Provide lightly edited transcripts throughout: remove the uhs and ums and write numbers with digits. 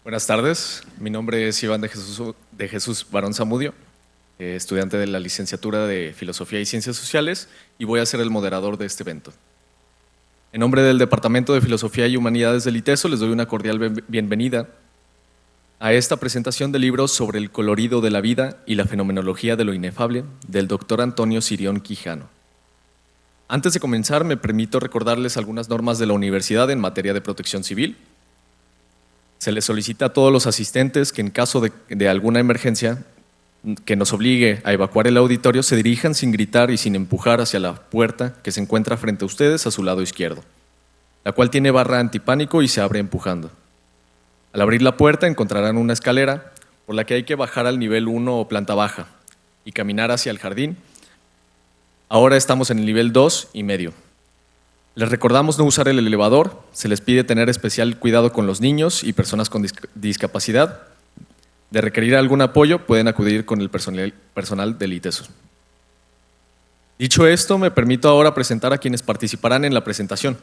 Buenas tardes, mi nombre es Iván de Jesús Barón Zamudio, estudiante de la licenciatura de Filosofía y Ciencias Sociales, y voy a ser el moderador de este evento. En nombre del Departamento de Filosofía y Humanidades del ITESO les doy una cordial bienvenida a esta presentación de libros sobre el colorido de la vida y la fenomenología de lo inefable del doctor Antonio Sirión Quijano. Antes de comenzar, me permito recordarles algunas normas de la universidad en materia de protección civil. Se les solicita a todos los asistentes que en caso de alguna emergencia que nos obligue a evacuar el auditorio, se dirijan sin gritar y sin empujar hacia la puerta que se encuentra frente a ustedes a su lado izquierdo, la cual tiene barra antipánico y se abre empujando. Al abrir la puerta encontrarán una escalera por la que hay que bajar al nivel 1 o planta baja y caminar hacia el jardín. Ahora estamos en el nivel 2 y medio. Les recordamos no usar el elevador, se les pide tener especial cuidado con los niños y personas con discapacidad. De requerir algún apoyo, pueden acudir con el personal del ITESO. Dicho esto, me permito ahora presentar a quienes participarán en la presentación.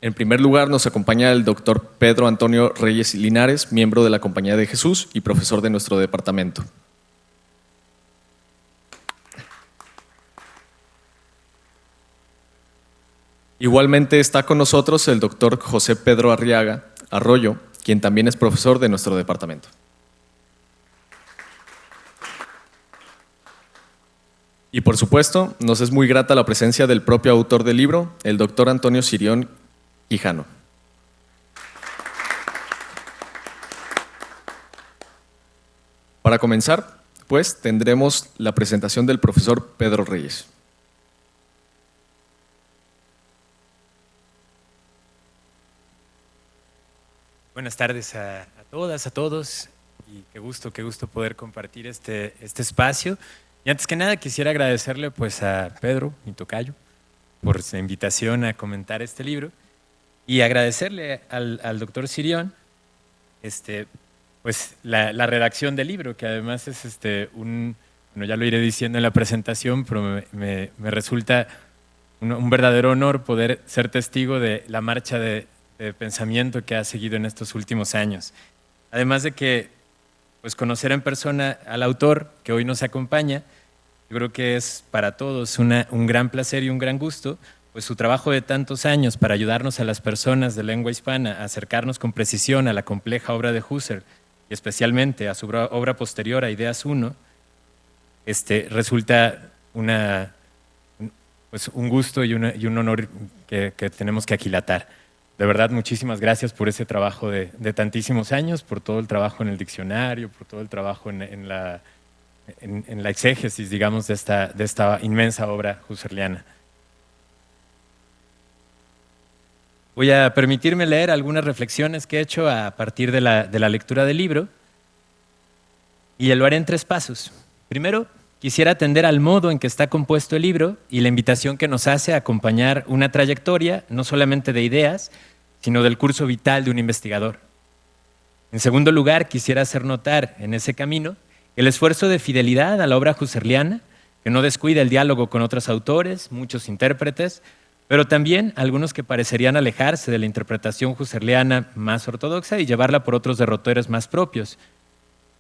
En primer lugar, nos acompaña el doctor Pedro Antonio Reyes Linares, miembro de la Compañía de Jesús y profesor de nuestro departamento. Igualmente está con nosotros el doctor José Pedro Arriaga Arroyo, quien también es profesor de nuestro departamento. Y por supuesto, nos es muy grata la presencia del propio autor del libro, el doctor Antonio Sirión Quijano. Para comenzar, pues, tendremos la presentación del profesor Pedro Reyes. Buenas tardes a todas, a todos, y qué gusto poder compartir este espacio. Y antes que nada quisiera agradecerle pues a Pedro, mi tocayo, por su invitación a comentar este libro, y agradecerle al doctor Sirión pues la redacción del libro, que además es bueno, ya lo iré diciendo en la presentación, pero me resulta un verdadero honor poder ser testigo de la marcha de pensamiento que ha seguido en estos últimos años. Además de que pues conocer en persona al autor que hoy nos acompaña, yo creo que es para todos un gran placer y un gran gusto, pues su trabajo de tantos años para ayudarnos a las personas de lengua hispana a acercarnos con precisión a la compleja obra de Husserl y especialmente a su obra posterior, a Ideas 1, resulta pues un gusto y un honor que tenemos que aquilatar. De verdad, muchísimas gracias por ese trabajo de tantísimos años, por todo el trabajo en el diccionario, por todo el trabajo en la exégesis, digamos, de esta inmensa obra husserliana. Voy a permitirme leer algunas reflexiones que he hecho a partir de la lectura del libro, y lo haré en 3 pasos. Primero, quisiera atender al modo en que está compuesto el libro y la invitación que nos hace a acompañar una trayectoria, no solamente de ideas, sino del curso vital de un investigador. En segundo lugar, quisiera hacer notar en ese camino el esfuerzo de fidelidad a la obra husserliana, que no descuida el diálogo con otros autores, muchos intérpretes, pero también algunos que parecerían alejarse de la interpretación husserliana más ortodoxa y llevarla por otros derroteros más propios.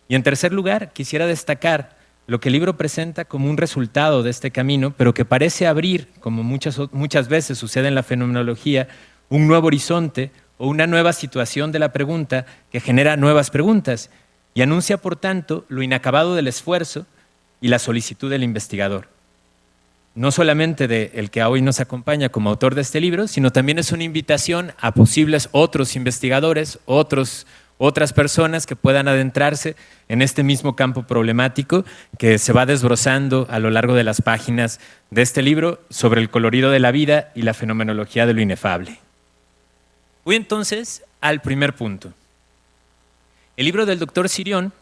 Y en tercer lugar, quisiera destacar lo que el libro presenta como un resultado de este camino, pero que parece abrir, como muchas veces sucede en la fenomenología, un nuevo horizonte o una nueva situación de la pregunta que genera nuevas preguntas y anuncia, por tanto, lo inacabado del esfuerzo y la solicitud del investigador. No solamente del que hoy nos acompaña como autor de este libro, sino también es una invitación a posibles otros investigadores, otras personas que puedan adentrarse en este mismo campo problemático que se va desbrozando a lo largo de las páginas de este libro sobre el colorido de la vida y la fenomenología de lo inefable. Voy entonces al primer punto. El libro del doctor Sirión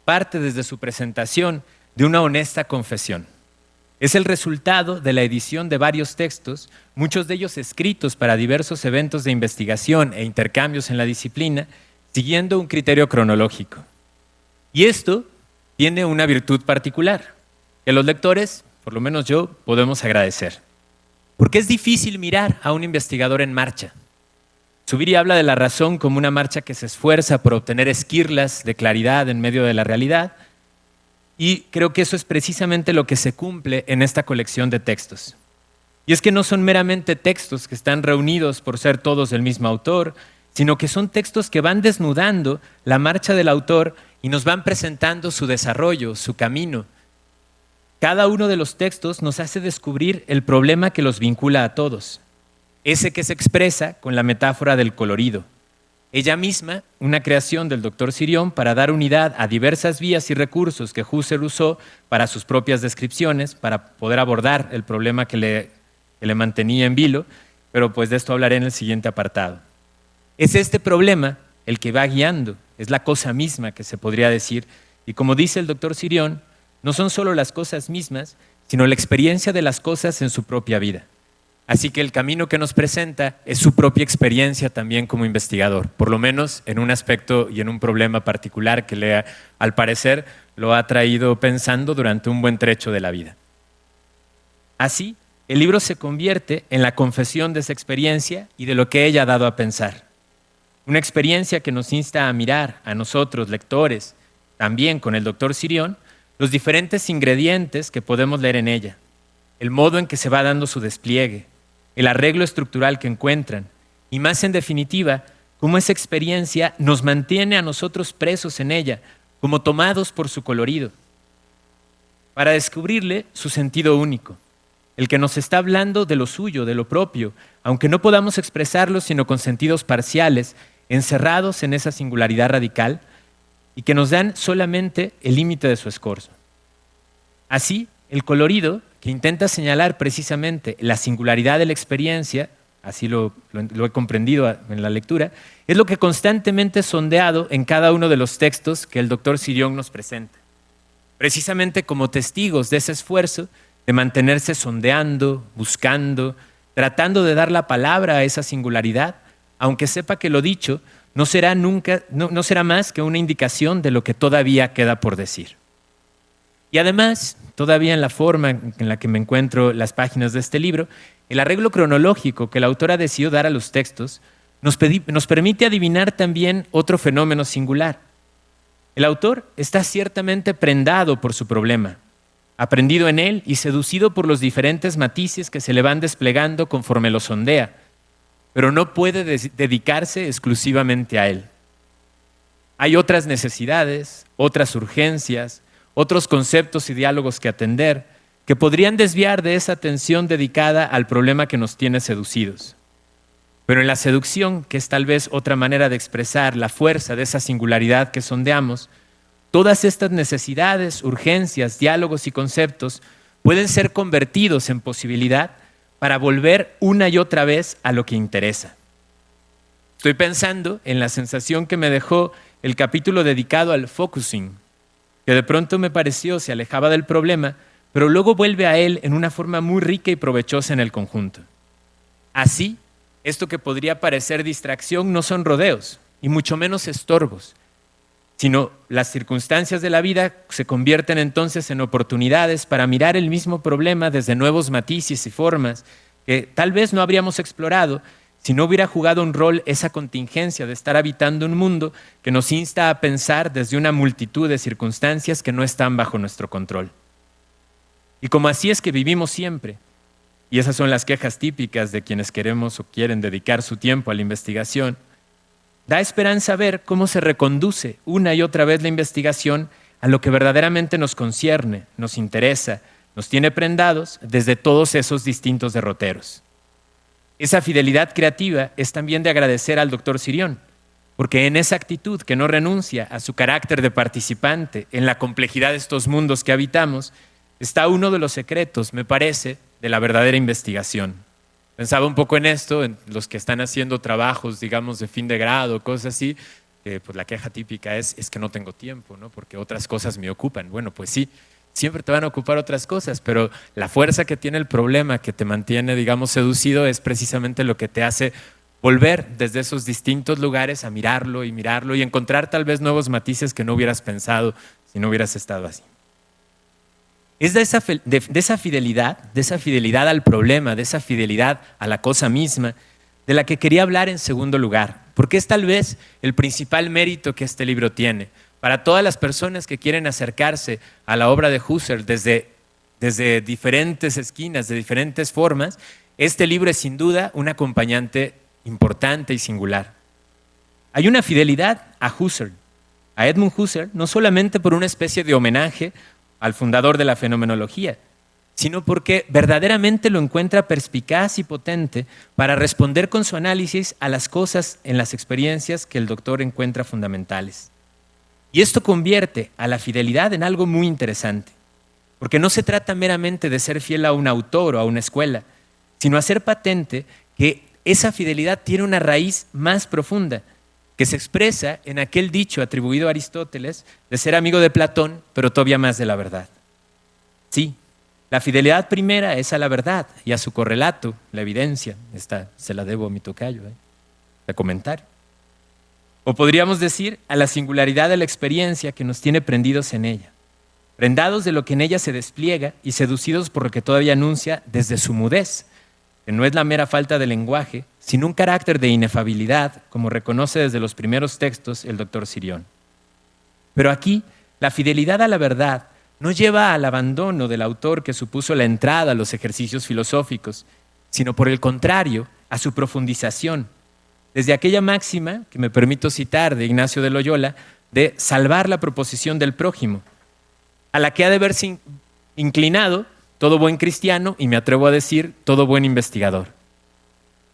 parte desde su presentación de una honesta confesión. Es el resultado de la edición de varios textos, muchos de ellos escritos para diversos eventos de investigación e intercambios en la disciplina, siguiendo un criterio cronológico. Y esto tiene una virtud particular, que los lectores, por lo menos yo, podemos agradecer. Porque es difícil mirar a un investigador en marcha. Zubiri habla de la razón como una marcha que se esfuerza por obtener esquirlas de claridad en medio de la realidad, y creo que eso es precisamente lo que se cumple en esta colección de textos. Y es que no son meramente textos que están reunidos por ser todos del mismo autor, sino que son textos que van desnudando la marcha del autor y nos van presentando su desarrollo, su camino. Cada uno de los textos nos hace descubrir el problema que los vincula a todos, ese que se expresa con la metáfora del colorido. Ella misma, una creación del Dr. Sirión para dar unidad a diversas vías y recursos que Husserl usó para sus propias descripciones, para poder abordar el problema que le mantenía en vilo, pero pues de esto hablaré en el siguiente apartado. Es este problema el que va guiando, es la cosa misma que se podría decir, y como dice el Dr. Sirión, no son solo las cosas mismas, sino la experiencia de las cosas en su propia vida. Así que el camino que nos presenta es su propia experiencia también como investigador, por lo menos en un aspecto y en un problema particular que al parecer lo ha traído pensando durante un buen trecho de la vida. Así, el libro se convierte en la confesión de esa experiencia y de lo que ella ha dado a pensar. Una experiencia que nos insta a mirar a nosotros, lectores, también con el Dr. Sirión, los diferentes ingredientes que podemos leer en ella, el modo en que se va dando su despliegue, el arreglo estructural que encuentran y, más en definitiva, cómo esa experiencia nos mantiene a nosotros presos en ella, como tomados por su colorido, para descubrirle su sentido único, el que nos está hablando de lo suyo, de lo propio, aunque no podamos expresarlo sino con sentidos parciales, encerrados en esa singularidad radical y que nos dan solamente el límite de su escorzo. Así, el colorido, que intenta señalar precisamente la singularidad de la experiencia, así lo he comprendido en la lectura, es lo que constantemente es sondeado en cada uno de los textos que el Dr. Sirión nos presenta. Precisamente como testigos de ese esfuerzo de mantenerse sondeando, buscando, tratando de dar la palabra a esa singularidad, aunque sepa que lo dicho no será más que una indicación de lo que todavía queda por decir. Y además, todavía en la forma en la que me encuentro las páginas de este libro, el arreglo cronológico que la autora decidió dar a los textos nos permite adivinar también otro fenómeno singular. El autor está ciertamente prendado por su problema, aprendido en él y seducido por los diferentes matices que se le van desplegando conforme lo sondea, pero no puede dedicarse exclusivamente a él. Hay otras necesidades, otras urgencias, otros conceptos y diálogos que atender, que podrían desviar de esa atención dedicada al problema que nos tiene seducidos. Pero en la seducción, que es tal vez otra manera de expresar la fuerza de esa singularidad que sondeamos, todas estas necesidades, urgencias, diálogos y conceptos pueden ser convertidos en posibilidad para volver una y otra vez a lo que interesa. Estoy pensando en la sensación que me dejó el capítulo dedicado al focusing, que de pronto me pareció se alejaba del problema, pero luego vuelve a él en una forma muy rica y provechosa en el conjunto. Así, esto que podría parecer distracción no son rodeos, y mucho menos estorbos, sino las circunstancias de la vida se convierten entonces en oportunidades para mirar el mismo problema desde nuevos matices y formas que tal vez no habríamos explorado si no hubiera jugado un rol esa contingencia de estar habitando un mundo que nos insta a pensar desde una multitud de circunstancias que no están bajo nuestro control. Y como así es que vivimos siempre, y esas son las quejas típicas de quienes queremos o quieren dedicar su tiempo a la investigación, da esperanza ver cómo se reconduce una y otra vez la investigación a lo que verdaderamente nos concierne, nos interesa, nos tiene prendados desde todos esos distintos derroteros. Esa fidelidad creativa es también de agradecer al Dr. Sirión, porque en esa actitud que no renuncia a su carácter de participante en la complejidad de estos mundos que habitamos, está uno de los secretos, me parece, de la verdadera investigación. Pensaba un poco en esto, en los que están haciendo trabajos, digamos, de fin de grado, cosas así, que pues la queja típica es que no tengo tiempo, ¿no? Porque otras cosas me ocupan. Bueno, pues sí, siempre te van a ocupar otras cosas, pero la fuerza que tiene el problema que te mantiene, digamos, seducido es precisamente lo que te hace volver desde esos distintos lugares a mirarlo y encontrar tal vez nuevos matices que no hubieras pensado si no hubieras estado así. Es de esa fidelidad al problema, de esa fidelidad a la cosa misma, de la que quería hablar en segundo lugar, porque es tal vez el principal mérito que este libro tiene. Para todas las personas que quieren acercarse a la obra de Husserl desde diferentes esquinas, de diferentes formas, este libro es sin duda un acompañante importante y singular. Hay una fidelidad a Husserl, a Edmund Husserl, no solamente por una especie de homenaje al fundador de la fenomenología, sino porque verdaderamente lo encuentra perspicaz y potente para responder con su análisis a las cosas en las experiencias que el doctor encuentra fundamentales. Y esto convierte a la fidelidad en algo muy interesante, porque no se trata meramente de ser fiel a un autor o a una escuela, sino hacer patente que esa fidelidad tiene una raíz más profunda, que se expresa en aquel dicho atribuido a Aristóteles de ser amigo de Platón, pero todavía más de la verdad. Sí, la fidelidad primera es a la verdad y a su correlato, la evidencia. Esta se la debo a mi tocayo, de comentario. O podríamos decir a la singularidad de la experiencia que nos tiene prendidos en ella, prendados de lo que en ella se despliega y seducidos por lo que todavía anuncia desde su mudez, que no es la mera falta de lenguaje, sino un carácter de inefabilidad, como reconoce desde los primeros textos el doctor Sirión. Pero aquí, la fidelidad a la verdad no lleva al abandono del autor que supuso la entrada a los ejercicios filosóficos, sino por el contrario, a su profundización, desde aquella máxima, que me permito citar, de Ignacio de Loyola, de salvar la proposición del prójimo, a la que ha de verse inclinado todo buen cristiano y me atrevo a decir todo buen investigador.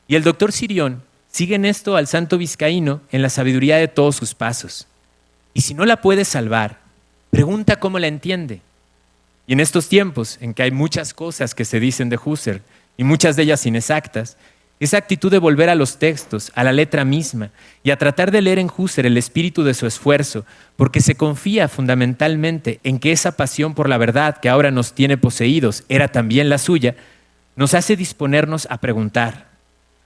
Y el doctor Sirión sigue en esto al santo vizcaíno en la sabiduría de todos sus pasos. Y si no la puede salvar, pregunta cómo la entiende. Y en estos tiempos en que hay muchas cosas que se dicen de Husserl y muchas de ellas inexactas, esa actitud de volver a los textos, a la letra misma y a tratar de leer en Husserl el espíritu de su esfuerzo, porque se confía fundamentalmente en que esa pasión por la verdad que ahora nos tiene poseídos era también la suya, nos hace disponernos a preguntarle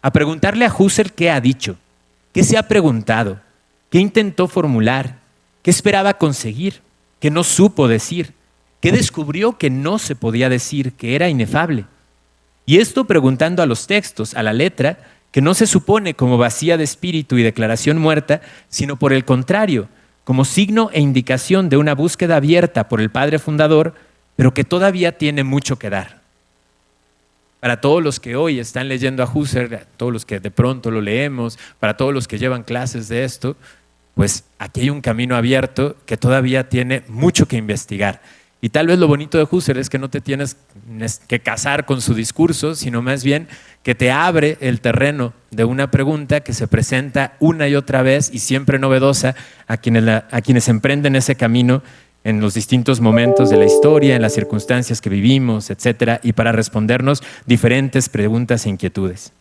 a Husserl qué ha dicho, qué se ha preguntado, qué intentó formular, qué esperaba conseguir, qué no supo decir, qué descubrió que no se podía decir, que era inefable. Y esto preguntando a los textos, a la letra, que no se supone como vacía de espíritu y declaración muerta, sino por el contrario, como signo e indicación de una búsqueda abierta por el padre fundador, pero que todavía tiene mucho que dar. Para todos los que hoy están leyendo a Husserl, todos los que de pronto lo leemos, para todos los que llevan clases de esto, pues aquí hay un camino abierto que todavía tiene mucho que investigar. Y tal vez lo bonito de Husserl es que no te tienes que casar con su discurso, sino más bien que te abre el terreno de una pregunta que se presenta una y otra vez y siempre novedosa a quienes emprenden ese camino en los distintos momentos de la historia, en las circunstancias que vivimos, etcétera, y para respondernos diferentes preguntas e inquietudes.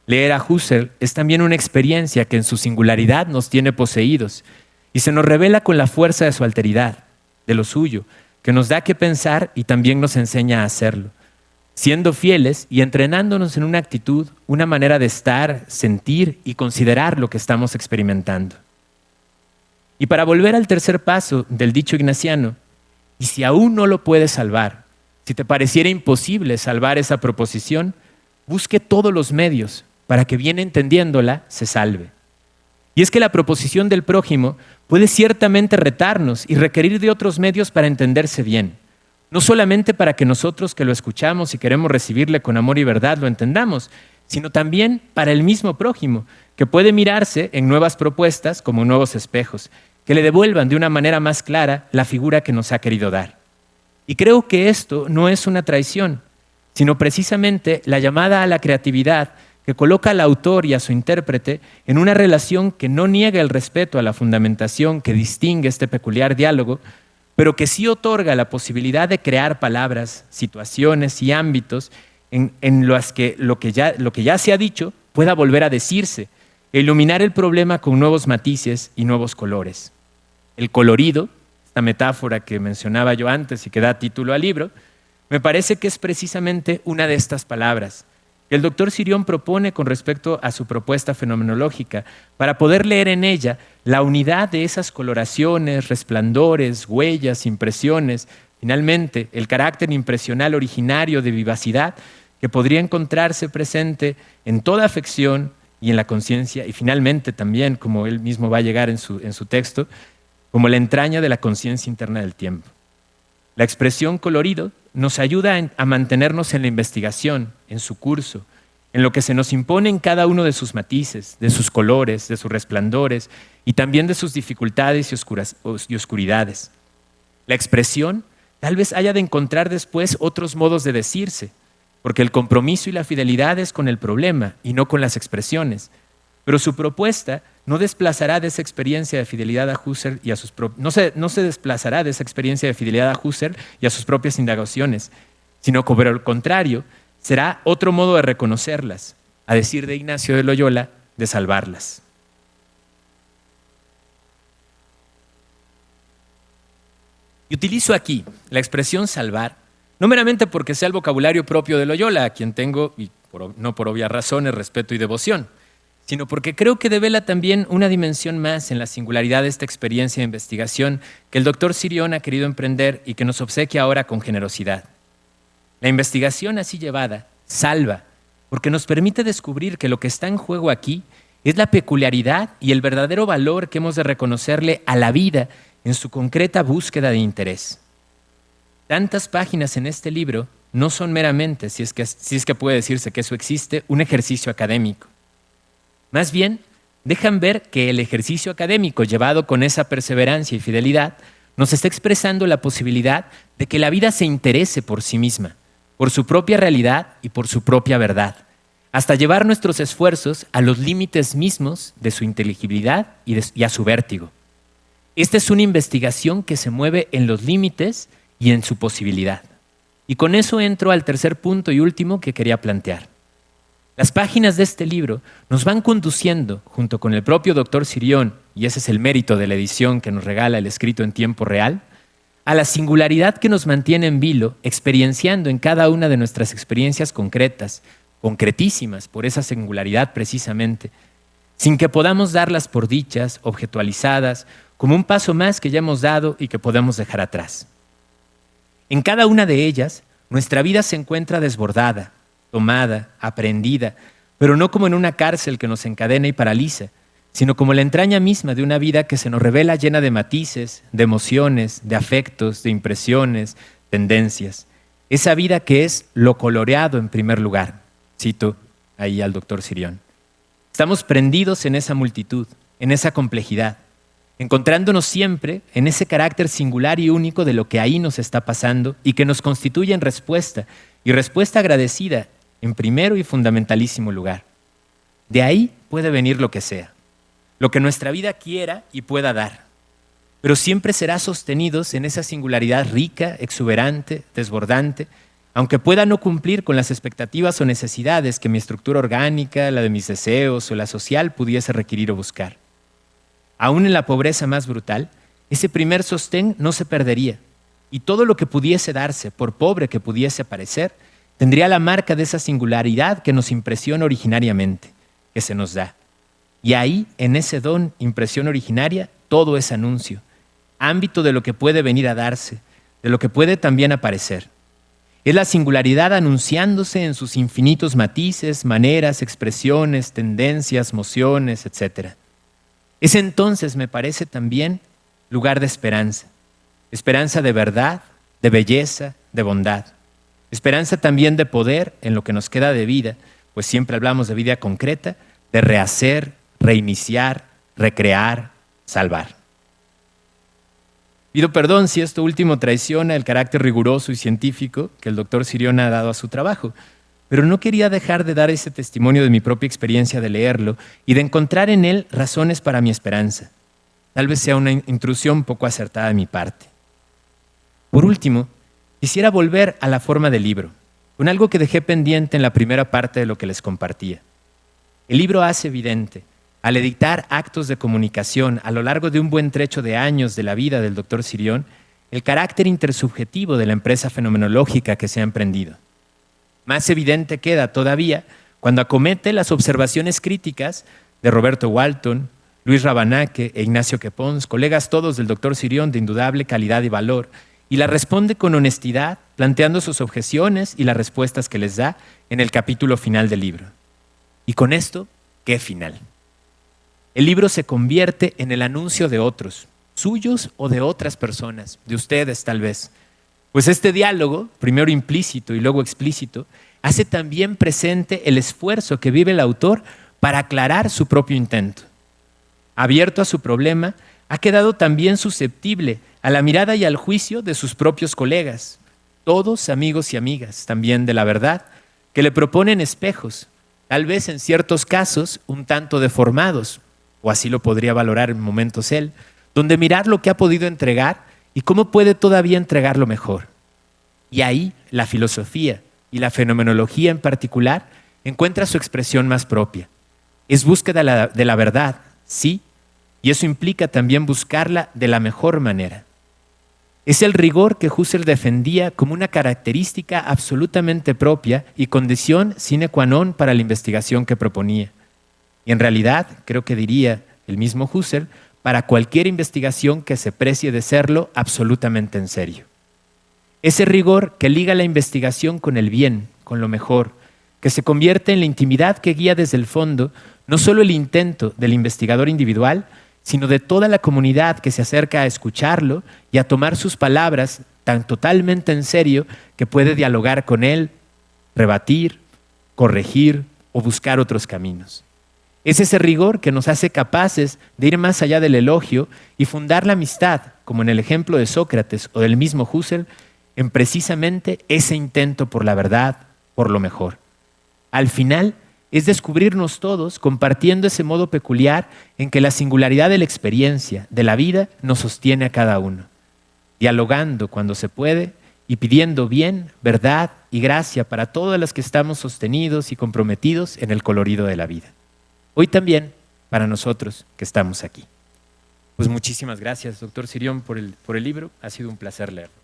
Leer a Husserl es también una experiencia que en su singularidad nos tiene poseídos y se nos revela con la fuerza de su alteridad, de lo suyo, que nos da que pensar y también nos enseña a hacerlo, siendo fieles y entrenándonos en una actitud, una manera de estar, sentir y considerar lo que estamos experimentando. Y para volver al tercer paso del dicho ignaciano, y si aún no lo puedes salvar, si te pareciera imposible salvar esa proposición, busque todos los medios para que bien entendiéndola se salve. Y es que la proposición del prójimo puede ciertamente retarnos y requerir de otros medios para entenderse bien. No solamente para que nosotros que lo escuchamos y queremos recibirle con amor y verdad lo entendamos, sino también para el mismo prójimo, que puede mirarse en nuevas propuestas como nuevos espejos, que le devuelvan de una manera más clara la figura que nos ha querido dar. Y creo que esto no es una traición, sino precisamente la llamada a la creatividad que coloca al autor y a su intérprete en una relación que no niega el respeto a la fundamentación que distingue este peculiar diálogo, pero que sí otorga la posibilidad de crear palabras, situaciones y ámbitos en los que lo que ya se ha dicho pueda volver a decirse e iluminar el problema con nuevos matices y nuevos colores. El colorido, esta metáfora que mencionaba yo antes y que da título al libro, me parece que es precisamente una de estas palabras que el doctor Sirión propone con respecto a su propuesta fenomenológica para poder leer en ella la unidad de esas coloraciones, resplandores, huellas, impresiones, finalmente el carácter impresional originario de vivacidad que podría encontrarse presente en toda afección y en la conciencia, y finalmente también, como él mismo va a llegar en su texto, como la entraña de la conciencia interna del tiempo. La expresión colorido nos ayuda a mantenernos en la investigación, en su curso, en lo que se nos impone en cada uno de sus matices, de sus colores, de sus resplandores y también de sus dificultades y oscuridades. La expresión tal vez haya de encontrar después otros modos de decirse, porque el compromiso y la fidelidad es con el problema y no con las expresiones. Pero su propuesta no desplazará de esa experiencia de fidelidad a Husserl y a sus no se desplazará de esa experiencia de fidelidad a Husserl y a sus propias indagaciones, sino que por el contrario será otro modo de reconocerlas, a decir de Ignacio de Loyola, de salvarlas. Y utilizo aquí la expresión salvar, no meramente porque sea el vocabulario propio de Loyola, a quien tengo, y no por obvias razones, respeto y devoción, sino porque creo que devela también una dimensión más en la singularidad de esta experiencia de investigación que el doctor Sirión ha querido emprender y que nos obsequia ahora con generosidad. La investigación así llevada salva, porque nos permite descubrir que lo que está en juego aquí es la peculiaridad y el verdadero valor que hemos de reconocerle a la vida en su concreta búsqueda de interés. Tantas páginas en este libro no son meramente, si es que puede decirse que eso existe, un ejercicio académico. Más bien, dejan ver que el ejercicio académico llevado con esa perseverancia y fidelidad nos está expresando la posibilidad de que la vida se interese por sí misma, por su propia realidad y por su propia verdad, hasta llevar nuestros esfuerzos a los límites mismos de su inteligibilidad y a su vértigo. Esta es una investigación que se mueve en los límites y en su posibilidad. Y con eso entro al tercer punto y último que quería plantear. Las páginas de este libro nos van conduciendo, junto con el propio doctor Sirión, y ese es el mérito de la edición que nos regala el escrito en tiempo real, a la singularidad que nos mantiene en vilo, experienciando en cada una de nuestras experiencias concretas, concretísimas por esa singularidad precisamente, sin que podamos darlas por dichas, objetualizadas, como un paso más que ya hemos dado y que podemos dejar atrás. En cada una de ellas, nuestra vida se encuentra desbordada, tomada, aprendida, pero no como en una cárcel que nos encadena y paraliza, sino como la entraña misma de una vida que se nos revela llena de matices, de emociones, de afectos, de impresiones, tendencias. Esa vida que es lo coloreado en primer lugar. Cito ahí al doctor Sirión. Estamos prendidos en esa multitud, en esa complejidad, encontrándonos siempre en ese carácter singular y único de lo que ahí nos está pasando y que nos constituye en respuesta, y respuesta agradecida en primero y fundamentalísimo lugar. De ahí puede venir lo que sea, lo que nuestra vida quiera y pueda dar, pero siempre será sostenidos en esa singularidad rica, exuberante, desbordante, aunque pueda no cumplir con las expectativas o necesidades que mi estructura orgánica, la de mis deseos o la social pudiese requerir o buscar. Aún en la pobreza más brutal, ese primer sostén no se perdería, y todo lo que pudiese darse, por pobre que pudiese parecer, tendría la marca de esa singularidad que nos impresiona originariamente, que se nos da. Y ahí, en ese don, impresión originaria, todo es anuncio, ámbito de lo que puede venir a darse, de lo que puede también aparecer. Es la singularidad anunciándose en sus infinitos matices, maneras, expresiones, tendencias, mociones, etc. Es entonces, me parece también, lugar de esperanza. Esperanza de verdad, de belleza, de bondad. Esperanza también de poder en lo que nos queda de vida, pues siempre hablamos de vida concreta, de rehacer, reiniciar, recrear, salvar. Pido perdón si esto último traiciona el carácter riguroso y científico que el doctor Sirión ha dado a su trabajo, pero no quería dejar de dar ese testimonio de mi propia experiencia de leerlo y de encontrar en él razones para mi esperanza. Tal vez sea una intrusión poco acertada de mi parte. Por último, quisiera volver a la forma del libro, con algo que dejé pendiente en la primera parte de lo que les compartía. El libro hace evidente, al editar actos de comunicación a lo largo de un buen trecho de años de la vida del doctor Sirión, el carácter intersubjetivo de la empresa fenomenológica que se ha emprendido. Más evidente queda todavía cuando acomete las observaciones críticas de Roberto Walton, Luis Rabanaque e Ignacio Quepons, colegas todos del doctor Sirión de indudable calidad y valor, y la responde con honestidad, planteando sus objeciones y las respuestas que les da en el capítulo final del libro. Y con esto, ¿qué final? El libro se convierte en el anuncio de otros, suyos o de otras personas, de ustedes tal vez. Pues este diálogo, primero implícito y luego explícito, hace también presente el esfuerzo que vive el autor para aclarar su propio intento. Abierto a su problema, ha quedado también susceptible a la mirada y al juicio de sus propios colegas, todos amigos y amigas también de la verdad, que le proponen espejos, tal vez en ciertos casos un tanto deformados, o así lo podría valorar en momentos él, donde mirar lo que ha podido entregar y cómo puede todavía entregarlo mejor. Y ahí la filosofía y la fenomenología en particular encuentra su expresión más propia. Es búsqueda de la verdad, sí, y eso implica también buscarla de la mejor manera. Es el rigor que Husserl defendía como una característica absolutamente propia y condición sine qua non para la investigación que proponía. Y en realidad, creo que diría el mismo Husserl, para cualquier investigación que se precie de serlo absolutamente en serio. Ese rigor que liga la investigación con el bien, con lo mejor, que se convierte en la intimidad que guía desde el fondo no solo el intento del investigador individual, sino de toda la comunidad que se acerca a escucharlo y a tomar sus palabras tan totalmente en serio que puede dialogar con él, rebatir, corregir o buscar otros caminos. Es ese rigor que nos hace capaces de ir más allá del elogio y fundar la amistad, como en el ejemplo de Sócrates o del mismo Husserl, en precisamente ese intento por la verdad, por lo mejor. Al final, es descubrirnos todos compartiendo ese modo peculiar en que la singularidad de la experiencia, de la vida, nos sostiene a cada uno, dialogando cuando se puede y pidiendo bien, verdad y gracia para todas las que estamos sostenidos y comprometidos en el colorido de la vida. Hoy también para nosotros que estamos aquí. Pues muchísimas gracias, doctor Sirión, por el libro. Ha sido un placer leerlo.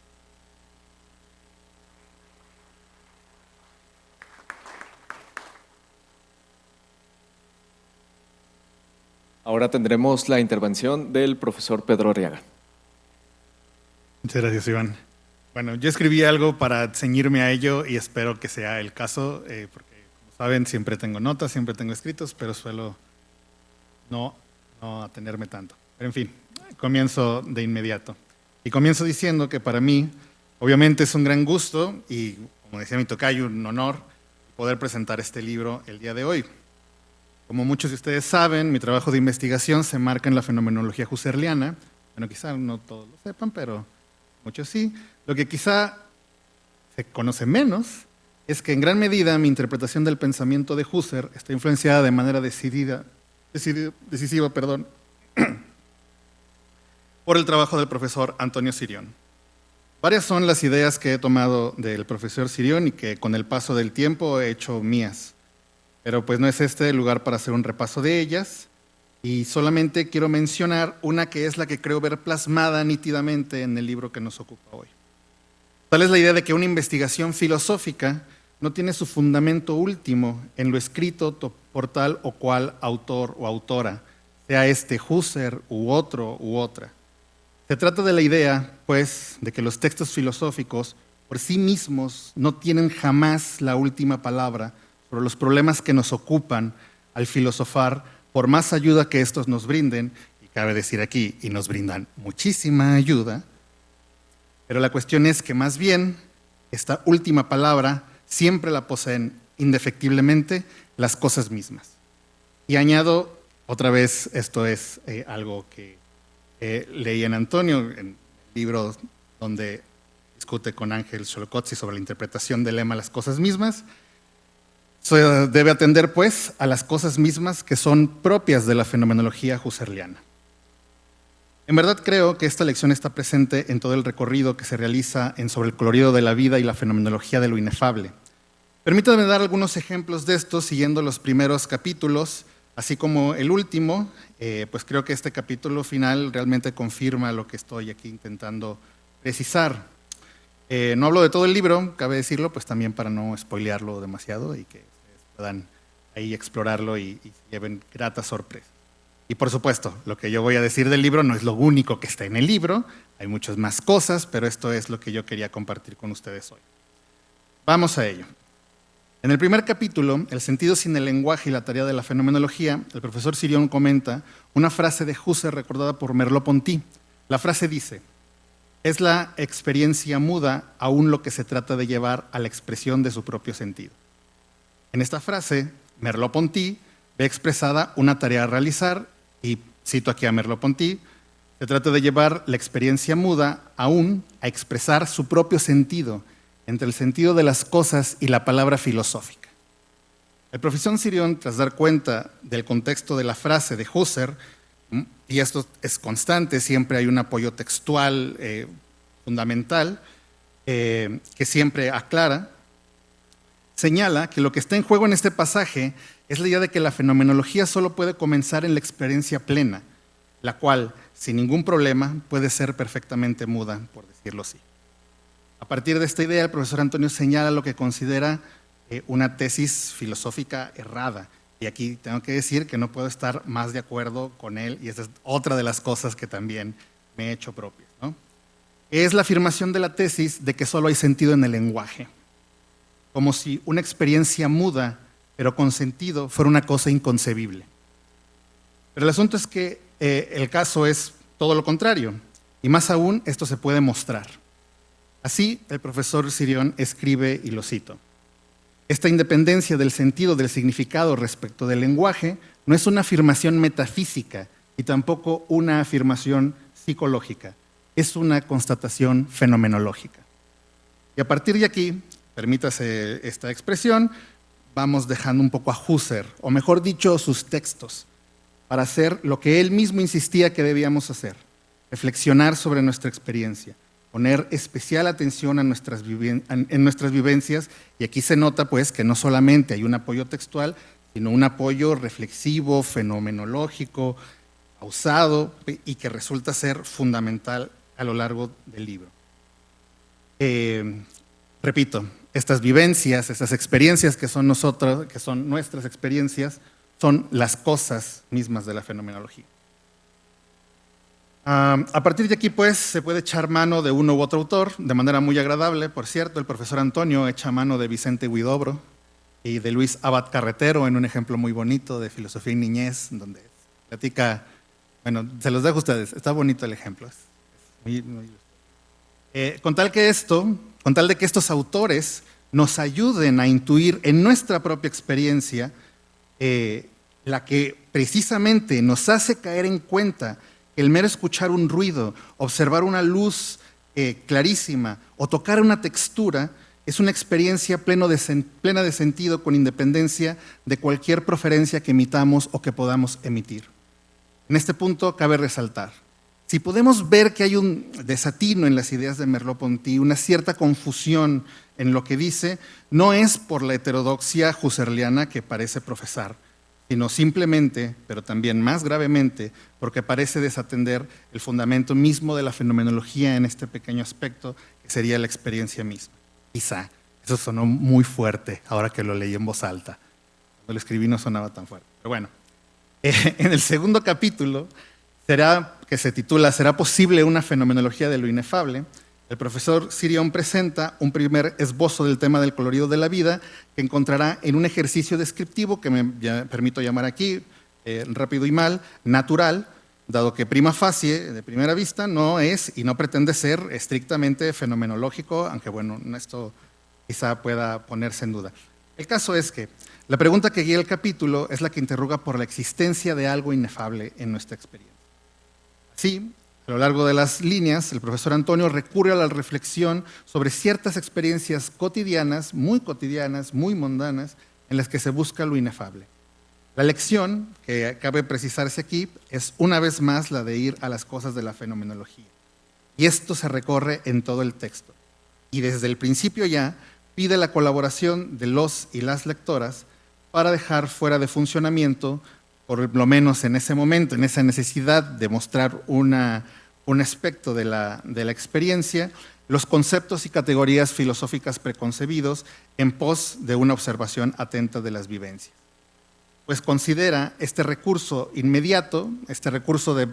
Ahora tendremos la intervención del profesor Pedro Arriaga. Muchas gracias, Iván. Bueno, yo escribí algo para ceñirme a ello y espero que sea el caso, porque como saben, siempre tengo notas, siempre tengo escritos, pero suelo no atenerme tanto. Pero en fin, comienzo de inmediato. Y comienzo diciendo que para mí, obviamente es un gran gusto y, como decía mi tocayo, un honor poder presentar este libro el día de hoy. Como muchos de ustedes saben, mi trabajo de investigación se marca en la fenomenología husserliana. Bueno, quizá no todos lo sepan, pero muchos sí. Lo que quizá se conoce menos es que en gran medida mi interpretación del pensamiento de Husserl está influenciada de manera decisiva por el trabajo del profesor Antonio Sirión. Varias son las ideas que he tomado del profesor Sirión y que con el paso del tiempo he hecho mías. Pero pues no es este el lugar para hacer un repaso de ellas, y solamente quiero mencionar una que es la que creo ver plasmada nítidamente en el libro que nos ocupa hoy. Tal es la idea de que una investigación filosófica no tiene su fundamento último en lo escrito por tal o cual autor o autora, sea este Husserl u otro u otra. Se trata de la idea, pues, de que los textos filosóficos por sí mismos no tienen jamás la última palabra sobre los problemas que nos ocupan al filosofar, por más ayuda que estos nos brinden, y cabe decir aquí, y nos brindan muchísima ayuda, pero la cuestión es que más bien esta última palabra siempre la poseen indefectiblemente las cosas mismas. Y añado, otra vez, esto es algo que leí en Antonio, en el libro donde discute con Ángel Xolocotzi sobre la interpretación del lema las cosas mismas. Se debe atender, pues, a las cosas mismas que son propias de la fenomenología husserliana. En verdad creo que esta lección está presente en todo el recorrido que se realiza sobre el colorido de la vida y la fenomenología de lo inefable. Permítanme dar algunos ejemplos de esto siguiendo los primeros capítulos, así como el último, pues creo que este capítulo final realmente confirma lo que estoy aquí intentando precisar. No hablo de todo el libro, cabe decirlo, pues también para no spoilearlo demasiado y que ustedes puedan ahí explorarlo y lleven gratas sorpresas. Y por supuesto, lo que yo voy a decir del libro no es lo único que está en el libro, hay muchas más cosas, pero esto es lo que yo quería compartir con ustedes hoy. Vamos a ello. En el primer capítulo, El sentido sin el lenguaje y la tarea de la fenomenología, el profesor Sirión comenta una frase de Husserl recordada por Merleau-Ponty. La frase dice: es la experiencia muda aún lo que se trata de llevar a la expresión de su propio sentido. En esta frase, Merleau-Ponty ve expresada una tarea a realizar, y cito aquí a Merleau-Ponty: se trata de llevar la experiencia muda aún a expresar su propio sentido, entre el sentido de las cosas y la palabra filosófica. El profesor Sirión, tras dar cuenta del contexto de la frase de Husserl, y esto es constante, siempre hay un apoyo textual fundamental que siempre aclara, señala que lo que está en juego en este pasaje es la idea de que la fenomenología solo puede comenzar en la experiencia plena, la cual, sin ningún problema, puede ser perfectamente muda, por decirlo así. A partir de esta idea, el profesor Antonio señala lo que considera una tesis filosófica errada. Y aquí tengo que decir que no puedo estar más de acuerdo con él, y esa es otra de las cosas que también me he hecho propias, ¿no? Es la afirmación de la tesis de que solo hay sentido en el lenguaje, como si una experiencia muda, pero con sentido, fuera una cosa inconcebible. Pero el asunto es que el caso es todo lo contrario, y más aún esto se puede mostrar. Así, el profesor Sirión escribe, y lo cito: esta independencia del sentido del significado respecto del lenguaje no es una afirmación metafísica y tampoco una afirmación psicológica, es una constatación fenomenológica. Y a partir de aquí, permítase esta expresión, vamos dejando un poco a Husserl, o mejor dicho, sus textos, para hacer lo que él mismo insistía que debíamos hacer: reflexionar sobre nuestra experiencia, poner especial atención en nuestras vivencias, y aquí se nota pues que no solamente hay un apoyo textual, sino un apoyo reflexivo, fenomenológico, pausado, y que resulta ser fundamental a lo largo del libro. Repito, estas vivencias, estas experiencias que son nosotros, que son nuestras experiencias, son las cosas mismas de la fenomenología. A partir de aquí, pues, se puede echar mano de uno u otro autor, de manera muy agradable. Por cierto, el profesor Antonio echa mano de Vicente Huidobro y de Luis Abad Carretero en un ejemplo muy bonito de Filosofía y Niñez, donde platica, bueno, se los dejo a ustedes, está bonito el ejemplo. Con tal de que estos autores nos ayuden a intuir en nuestra propia experiencia la que precisamente nos hace caer en cuenta que el mero escuchar un ruido, observar una luz clarísima o tocar una textura es una experiencia plena de sentido, con independencia de cualquier preferencia que emitamos o que podamos emitir. En este punto cabe resaltar: si podemos ver que hay un desatino en las ideas de Merleau-Ponty, una cierta confusión en lo que dice, no es por la heterodoxia husserliana que parece profesar, sino simplemente, pero también más gravemente, porque parece desatender el fundamento mismo de la fenomenología en este pequeño aspecto, que sería la experiencia misma. Quizá, eso sonó muy fuerte ahora que lo leí en voz alta. Cuando lo escribí no sonaba tan fuerte. Pero bueno, en el segundo capítulo, que se titula ¿Será posible una fenomenología de lo inefable?, el profesor Sirión presenta un primer esbozo del tema del colorido de la vida, que encontrará en un ejercicio descriptivo que me permito llamar aquí, rápido y mal, natural, dado que prima facie, de primera vista, no es y no pretende ser estrictamente fenomenológico, aunque bueno, esto quizá pueda ponerse en duda. El caso es que la pregunta que guía el capítulo es la que interroga por la existencia de algo inefable en nuestra experiencia. Así, a lo largo de las líneas, el profesor Antonio recurre a la reflexión sobre ciertas experiencias cotidianas, muy mundanas, en las que se busca lo inefable. La lección, que cabe precisarse aquí, es una vez más la de ir a las cosas de la fenomenología. Y esto se recorre en todo el texto. Y desde el principio ya pide la colaboración de los y las lectoras para dejar fuera de funcionamiento, por lo menos en ese momento, en esa necesidad de mostrar un aspecto de la experiencia, los conceptos y categorías filosóficas preconcebidos en pos de una observación atenta de las vivencias. pues considera este recurso inmediato, este recurso de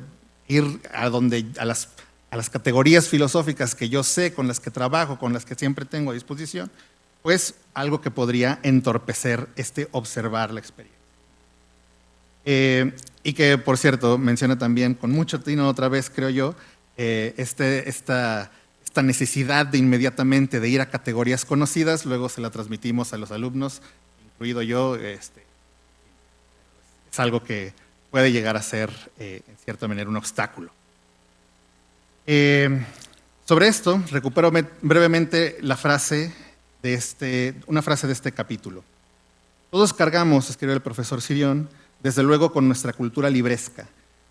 ir a las categorías filosóficas que yo sé, con las que trabajo, con las que siempre tengo a disposición, pues algo que podría entorpecer observar la experiencia. Y que, por cierto, menciona también con mucho tino otra vez, creo yo, esta necesidad de inmediatamente de ir a categorías conocidas, luego se la transmitimos a los alumnos, incluido yo, es algo que puede llegar a ser, en cierta manera, un obstáculo. Sobre esto, recupero brevemente una frase de este capítulo. Todos cargamos, escribe el profesor Sirión, desde luego con nuestra cultura libresca,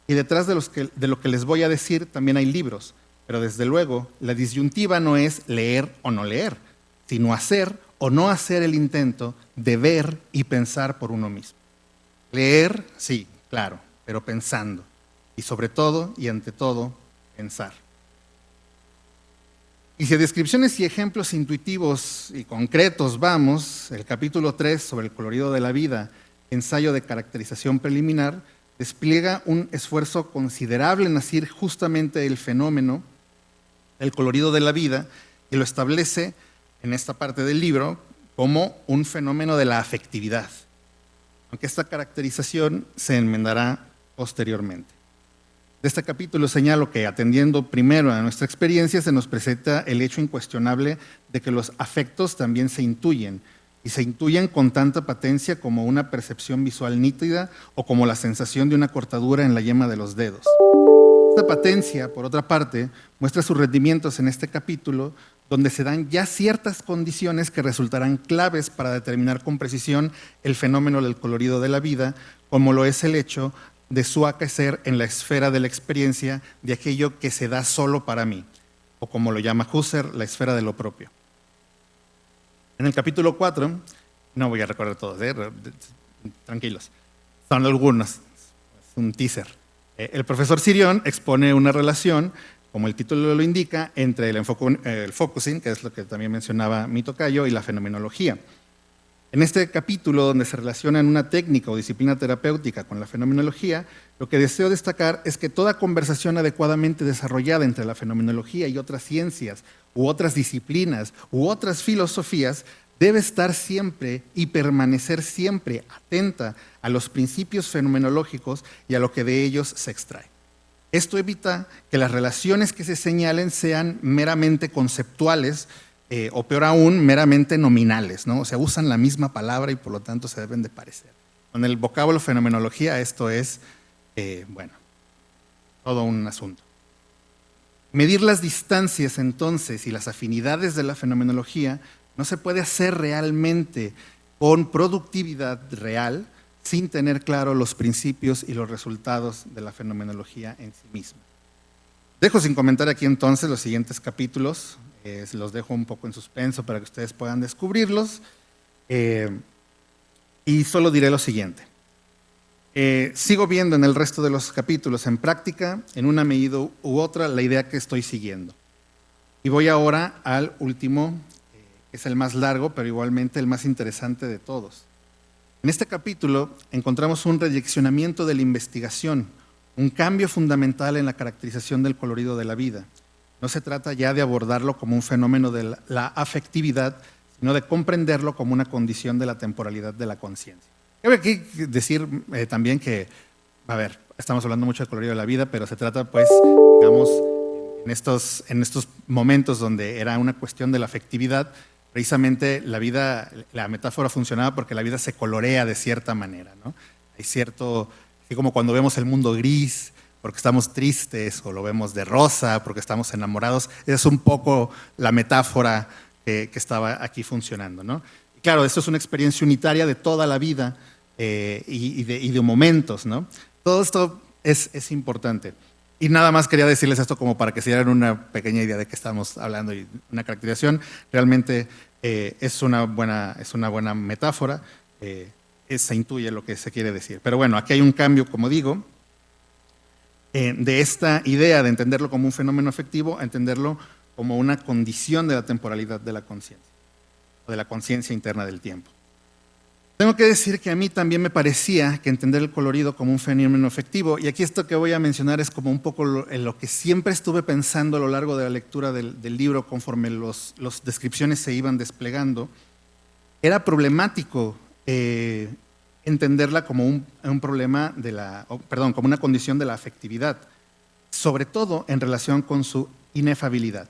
y detrás de lo que les voy a decir también hay libros, pero desde luego la disyuntiva no es leer o no leer, sino hacer o no hacer el intento de ver y pensar por uno mismo. Leer, sí, claro, pero pensando, y sobre todo y ante todo, pensar. Y si a descripciones y ejemplos intuitivos y concretos vamos, el capítulo 3 sobre el colorido de la vida, ensayo de caracterización preliminar, despliega un esfuerzo considerable en asir justamente el fenómeno, el colorido de la vida, y lo establece en esta parte del libro como un fenómeno de la afectividad, aunque esta caracterización se enmendará posteriormente. De este capítulo señalo que, atendiendo primero a nuestra experiencia, se nos presenta el hecho incuestionable de que los afectos también se intuyen, y se intuyen con tanta patencia como una percepción visual nítida o como la sensación de una cortadura en la yema de los dedos. Esta patencia, por otra parte, muestra sus rendimientos en este capítulo, donde se dan ya ciertas condiciones que resultarán claves para determinar con precisión el fenómeno del colorido de la vida, como lo es el hecho de su aquecer en la esfera de la experiencia de aquello que se da solo para mí, o como lo llama Husserl, la esfera de lo propio. En el capítulo 4, no voy a recordar todos, tranquilos, son algunos, es un teaser. El profesor Sirión expone una relación, como el título lo indica, entre el focusing, que es lo que también mencionaba mi tocayo, y la fenomenología. En este capítulo, donde se relacionan una técnica o disciplina terapéutica con la fenomenología, lo que deseo destacar es que toda conversación adecuadamente desarrollada entre la fenomenología y otras ciencias, u otras disciplinas, u otras filosofías, debe estar siempre y permanecer siempre atenta a los principios fenomenológicos y a lo que de ellos se extrae. Esto evita que las relaciones que se señalen sean meramente conceptuales, o peor aún, meramente nominales, ¿no? O sea, usan la misma palabra y por lo tanto se deben de parecer. Con el vocábulo fenomenología esto es, todo un asunto. Medir las distancias entonces y las afinidades de la fenomenología no se puede hacer realmente con productividad real sin tener claro los principios y los resultados de la fenomenología en sí misma. Dejo sin comentar aquí entonces los siguientes capítulos. Los dejo un poco en suspenso para que ustedes puedan descubrirlos, y solo diré lo siguiente. Sigo viendo en el resto de los capítulos en práctica, en una medida u otra, la idea que estoy siguiendo. Y voy ahora al último, que es el más largo, pero igualmente el más interesante de todos. En este capítulo encontramos un redireccionamiento de la investigación, un cambio fundamental en la caracterización del colorido de la vida. No se trata ya de abordarlo como un fenómeno de la afectividad, sino de comprenderlo como una condición de la temporalidad de la conciencia. Cabe aquí decir también que, estamos hablando mucho del colorido de la vida, pero se trata, pues, digamos, en estos momentos donde era una cuestión de la afectividad, precisamente la vida, la metáfora funcionaba porque la vida se colorea de cierta manera, ¿no? Hay cierto, así como cuando vemos el mundo gris, porque estamos tristes, o lo vemos de rosa, porque estamos enamorados. Es un poco la metáfora que estaba aquí funcionando, ¿no? Y claro, esto es una experiencia unitaria de toda la vida y de momentos, ¿no? Todo esto es importante. Y nada más quería decirles esto como para que se dieran una pequeña idea de qué estamos hablando y una caracterización. Realmente es una buena metáfora, se intuye lo que se quiere decir. Pero bueno, aquí hay un cambio, como digo, de esta idea de entenderlo como un fenómeno afectivo a entenderlo como una condición de la temporalidad de la conciencia, o de la conciencia interna del tiempo. Tengo que decir que a mí también me parecía que entender el colorido como un fenómeno efectivo, y aquí esto que voy a mencionar es como un poco en lo que siempre estuve pensando a lo largo de la lectura del libro conforme las descripciones se iban desplegando, era problemático entenderla como un problema como una condición de la afectividad, sobre todo en relación con su inefabilidad.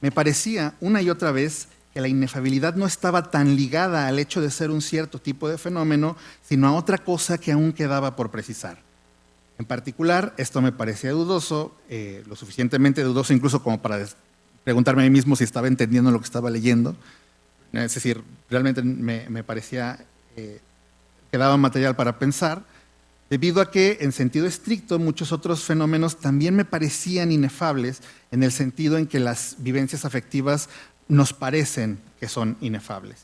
Me parecía una y otra vez que la inefabilidad no estaba tan ligada al hecho de ser un cierto tipo de fenómeno, sino a otra cosa que aún quedaba por precisar. En particular, esto me parecía dudoso, lo suficientemente dudoso incluso como para preguntarme a mí mismo si estaba entendiendo lo que estaba leyendo. Es decir, realmente me parecía que daba material para pensar, debido a que, en sentido estricto, muchos otros fenómenos también me parecían inefables, en el sentido en que las vivencias afectivas nos parecen que son inefables.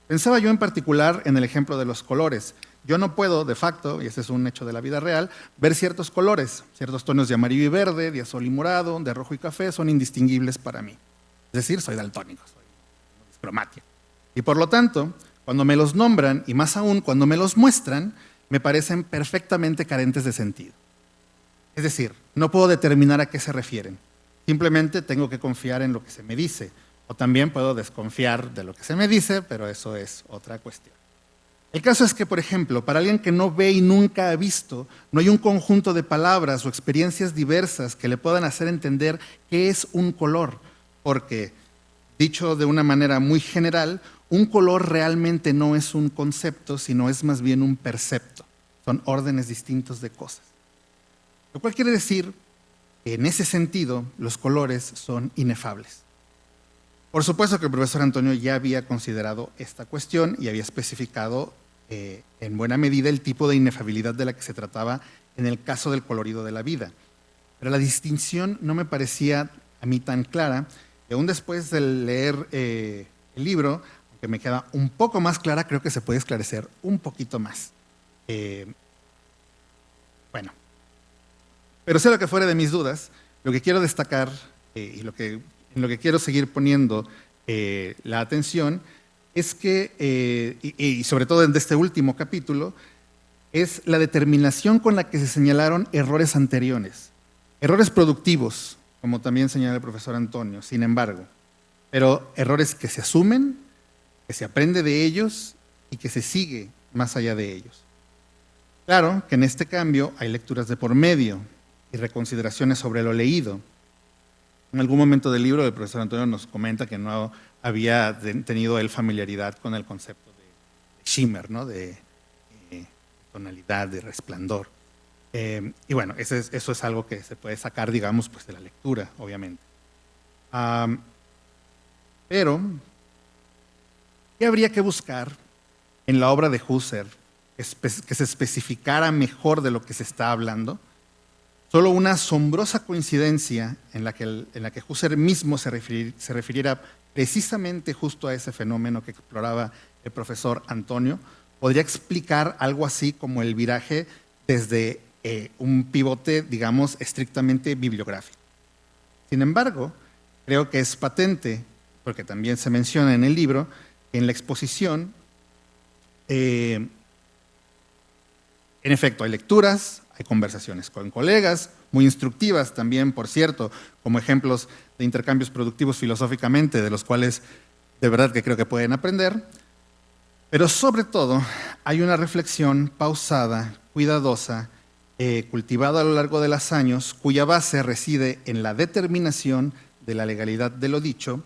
Pensaba yo en particular en el ejemplo de los colores. Yo no puedo, de facto, y ese es un hecho de la vida real, ver ciertos colores, ciertos tonos de amarillo y verde, de azul y morado, de rojo y café, son indistinguibles para mí. Es decir, soy daltónico, soy discromático. Y por lo tanto, cuando me los nombran, y más aún cuando me los muestran, me parecen perfectamente carentes de sentido. Es decir, no puedo determinar a qué se refieren. Simplemente tengo que confiar en lo que se me dice. O también puedo desconfiar de lo que se me dice, pero eso es otra cuestión. El caso es que, por ejemplo, para alguien que no ve y nunca ha visto, no hay un conjunto de palabras o experiencias diversas que le puedan hacer entender qué es un color, porque, dicho de una manera muy general, un color realmente no es un concepto, sino es más bien un percepto. Son órdenes distintos de cosas. Lo cual quiere decir que, en ese sentido, los colores son inefables. Por supuesto que el profesor Antonio ya había considerado esta cuestión y había especificado en buena medida el tipo de inefabilidad de la que se trataba en el caso del colorido de la vida. Pero la distinción no me parecía a mí tan clara, y aún después de leer el libro, aunque me queda un poco más clara, creo que se puede esclarecer un poquito más. Bueno, pero sea lo que fuere de mis dudas, lo que quiero destacar y en lo que quiero seguir poniendo la atención es que, y sobre todo en este último capítulo, es la determinación con la que se señalaron errores anteriores, errores productivos, como también señala el profesor Antonio, sin embargo, pero errores que se asumen, que se aprende de ellos y que se sigue más allá de ellos. Claro que en este cambio hay lecturas de por medio y reconsideraciones sobre lo leído. En algún momento del libro el profesor Antonio nos comenta que no había tenido él familiaridad con el concepto de shimmer, ¿no? de tonalidad, de resplandor. Y bueno, eso es algo que se puede sacar, digamos, pues, de la lectura, obviamente. Pero, ¿qué habría que buscar en la obra de Husserl que se especificara mejor de lo que se está hablando? Solo una asombrosa coincidencia en la que Husserl mismo se refiriera precisamente justo a ese fenómeno que exploraba el profesor Antonio, podría explicar algo así como el viraje desde un pivote, digamos, estrictamente bibliográfico. Sin embargo, creo que es patente, porque también se menciona en el libro, que en la exposición, en efecto, hay lecturas, hay conversaciones con colegas, muy instructivas también, por cierto, como ejemplos de intercambios productivos filosóficamente, de los cuales de verdad que creo que pueden aprender, pero sobre todo hay una reflexión pausada, cuidadosa, cultivada a lo largo de los años, cuya base reside en la determinación de la legalidad de lo dicho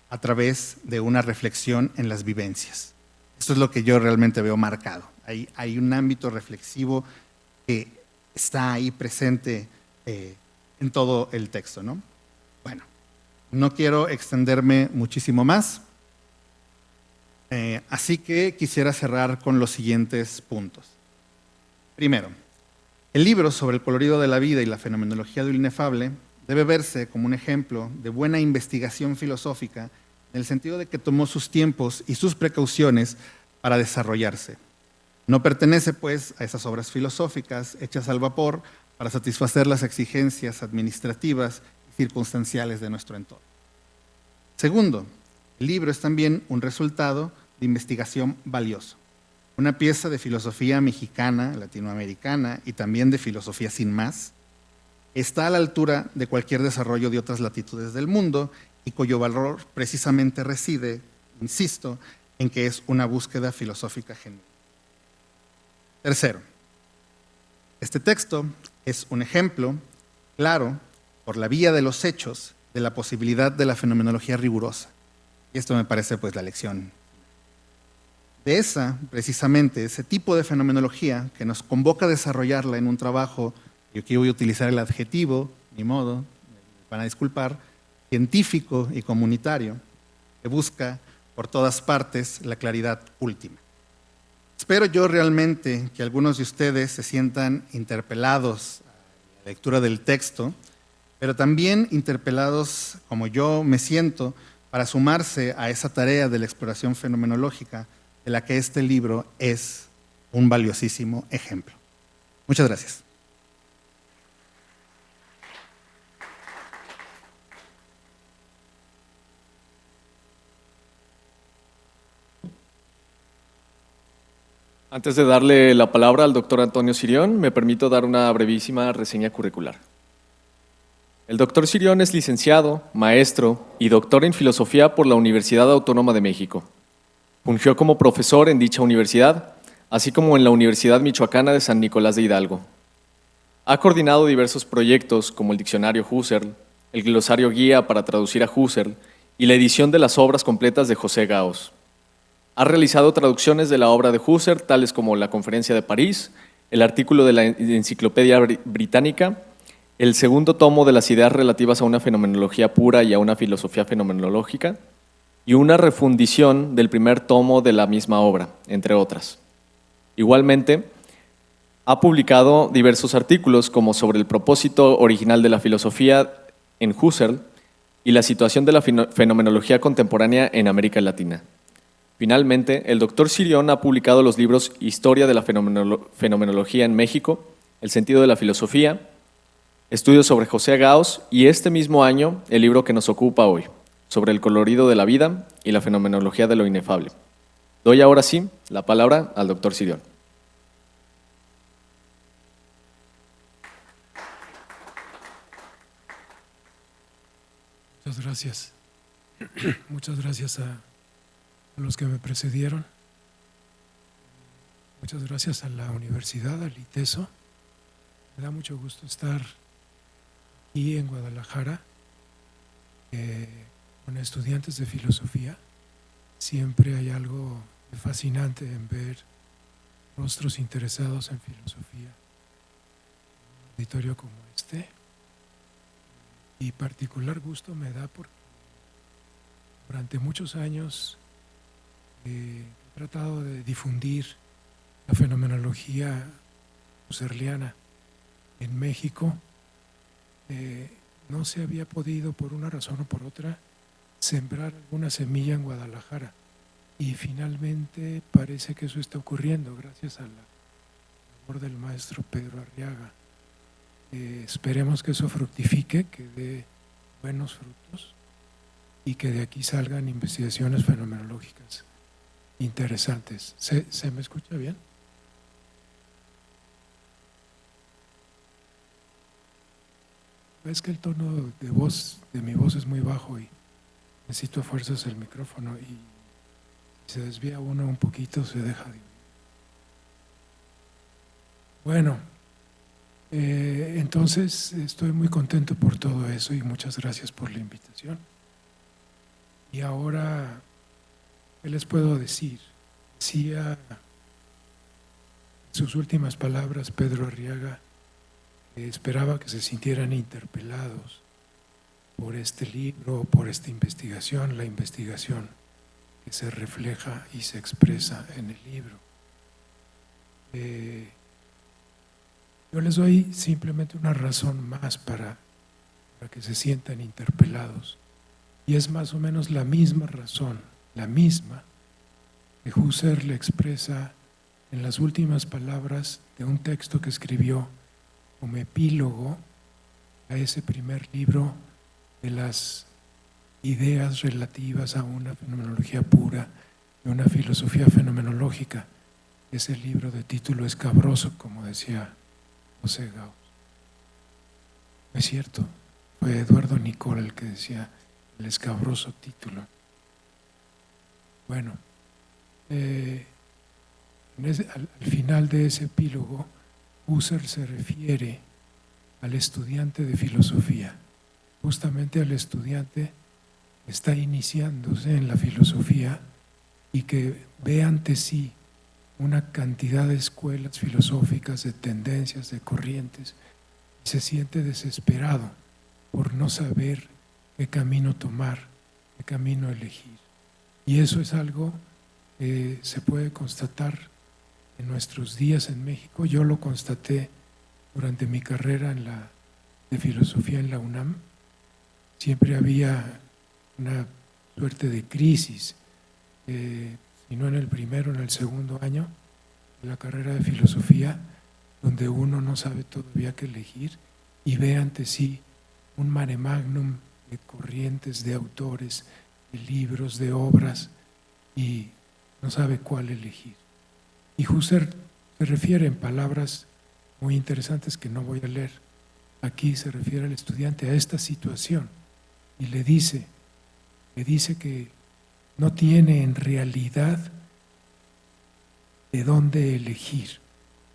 a través de una reflexión en las vivencias. Esto es lo que yo realmente veo marcado. Hay un ámbito reflexivo que está ahí presente en todo el texto, ¿no? Bueno, no quiero extenderme muchísimo más, así que quisiera cerrar con los siguientes puntos. Primero, el libro sobre el colorido de la vida y la fenomenología de lo inefable debe verse como un ejemplo de buena investigación filosófica en el sentido de que tomó sus tiempos y sus precauciones para desarrollarse. No pertenece, pues, a esas obras filosóficas hechas al vapor para satisfacer las exigencias administrativas y circunstanciales de nuestro entorno. Segundo, el libro es también un resultado de investigación valioso. Una pieza de filosofía mexicana, latinoamericana y también de filosofía sin más, está a la altura de cualquier desarrollo de otras latitudes del mundo y cuyo valor precisamente reside, insisto, en que es una búsqueda filosófica genuina. Tercero, este texto es un ejemplo claro, por la vía de los hechos, de la posibilidad de la fenomenología rigurosa. Y esto me parece pues la lección. De precisamente, ese tipo de fenomenología que nos convoca a desarrollarla en un trabajo, yo aquí voy a utilizar el adjetivo, ni modo, me van a disculpar, científico y comunitario, que busca por todas partes la claridad última. Espero yo realmente que algunos de ustedes se sientan interpelados a la lectura del texto, pero también interpelados, como yo me siento, para sumarse a esa tarea de la exploración fenomenológica de la que este libro es un valiosísimo ejemplo. Muchas gracias. Antes de darle la palabra al doctor Antonio Sirión, me permito dar una brevísima reseña curricular. El doctor Sirión es licenciado, maestro y doctor en filosofía por la Universidad Autónoma de México. Fungió como profesor en dicha universidad, así como en la Universidad Michoacana de San Nicolás de Hidalgo. Ha coordinado diversos proyectos como el Diccionario Husserl, el Glosario Guía para traducir a Husserl y la edición de las obras completas de José Gauss. Ha realizado traducciones de la obra de Husserl, tales como la Conferencia de París, el artículo de la Enciclopedia Británica, el segundo tomo de las ideas relativas a una fenomenología pura y a una filosofía fenomenológica, y una refundición del primer tomo de la misma obra, entre otras. Igualmente, ha publicado diversos artículos como sobre el propósito original de la filosofía en Husserl y la situación de la fenomenología contemporánea en América Latina. Finalmente, el doctor Sirión ha publicado los libros Historia de la Fenomenología en México, El sentido de la filosofía, Estudios sobre José Gauss y este mismo año el libro que nos ocupa hoy, sobre el colorido de la vida y la fenomenología de lo inefable. Doy ahora sí la palabra al doctor Sirión. Muchas gracias. Muchas gracias a los que me precedieron. Muchas gracias a la universidad, al ITESO. Me da mucho gusto estar aquí en Guadalajara con estudiantes de filosofía. Siempre hay algo fascinante en ver rostros interesados en filosofía. Un auditorio como este. Y particular gusto me da porque durante muchos años he tratado de difundir la fenomenología husserliana en México. No se había podido, por una razón o por otra, sembrar alguna semilla en Guadalajara. Y finalmente parece que eso está ocurriendo gracias a la labor del maestro Pedro Arriaga. Esperemos que eso fructifique, que dé buenos frutos y que de aquí salgan investigaciones fenomenológicas interesantes. ¿Se me escucha bien? Es que el tono de voz de mi voz es muy bajo y necesito a fuerzas el micrófono, y si se desvía uno un poquito se deja de oír. Bueno, entonces estoy muy contento por todo eso y muchas gracias por la invitación. Y ahora, ¿qué les puedo decir? Decía en sus últimas palabras Pedro Arriaga que esperaba que se sintieran interpelados por este libro, por esta investigación, la investigación que se refleja y se expresa en el libro. Yo les doy simplemente una razón más para que se sientan interpelados, y es más o menos la misma razón, la misma que Husserl le expresa en las últimas palabras de un texto que escribió como epílogo a ese primer libro de las ideas relativas a una fenomenología pura de una filosofía fenomenológica. Es el libro de título escabroso, como decía José Gauss. No es cierto, fue Eduardo Nicol el que decía el escabroso título. Bueno, al final de ese epílogo, Husserl se refiere al estudiante de filosofía, justamente al estudiante que está iniciándose en la filosofía y que ve ante sí una cantidad de escuelas filosóficas, de tendencias, de corrientes, y se siente desesperado por no saber qué camino tomar, qué camino elegir. Y eso es algo que se puede constatar en nuestros días en México. Yo lo constaté durante mi carrera de filosofía en la UNAM. Siempre había una suerte de crisis, si no en el primero, en el segundo año de la carrera de filosofía, donde uno no sabe todavía qué elegir y ve ante sí un mare magnum de corrientes, de autores, de libros, de obras, y no sabe cuál elegir. Y Husserl se refiere en palabras muy interesantes que no voy a leer. Aquí se refiere al estudiante a esta situación y le dice que no tiene en realidad de dónde elegir,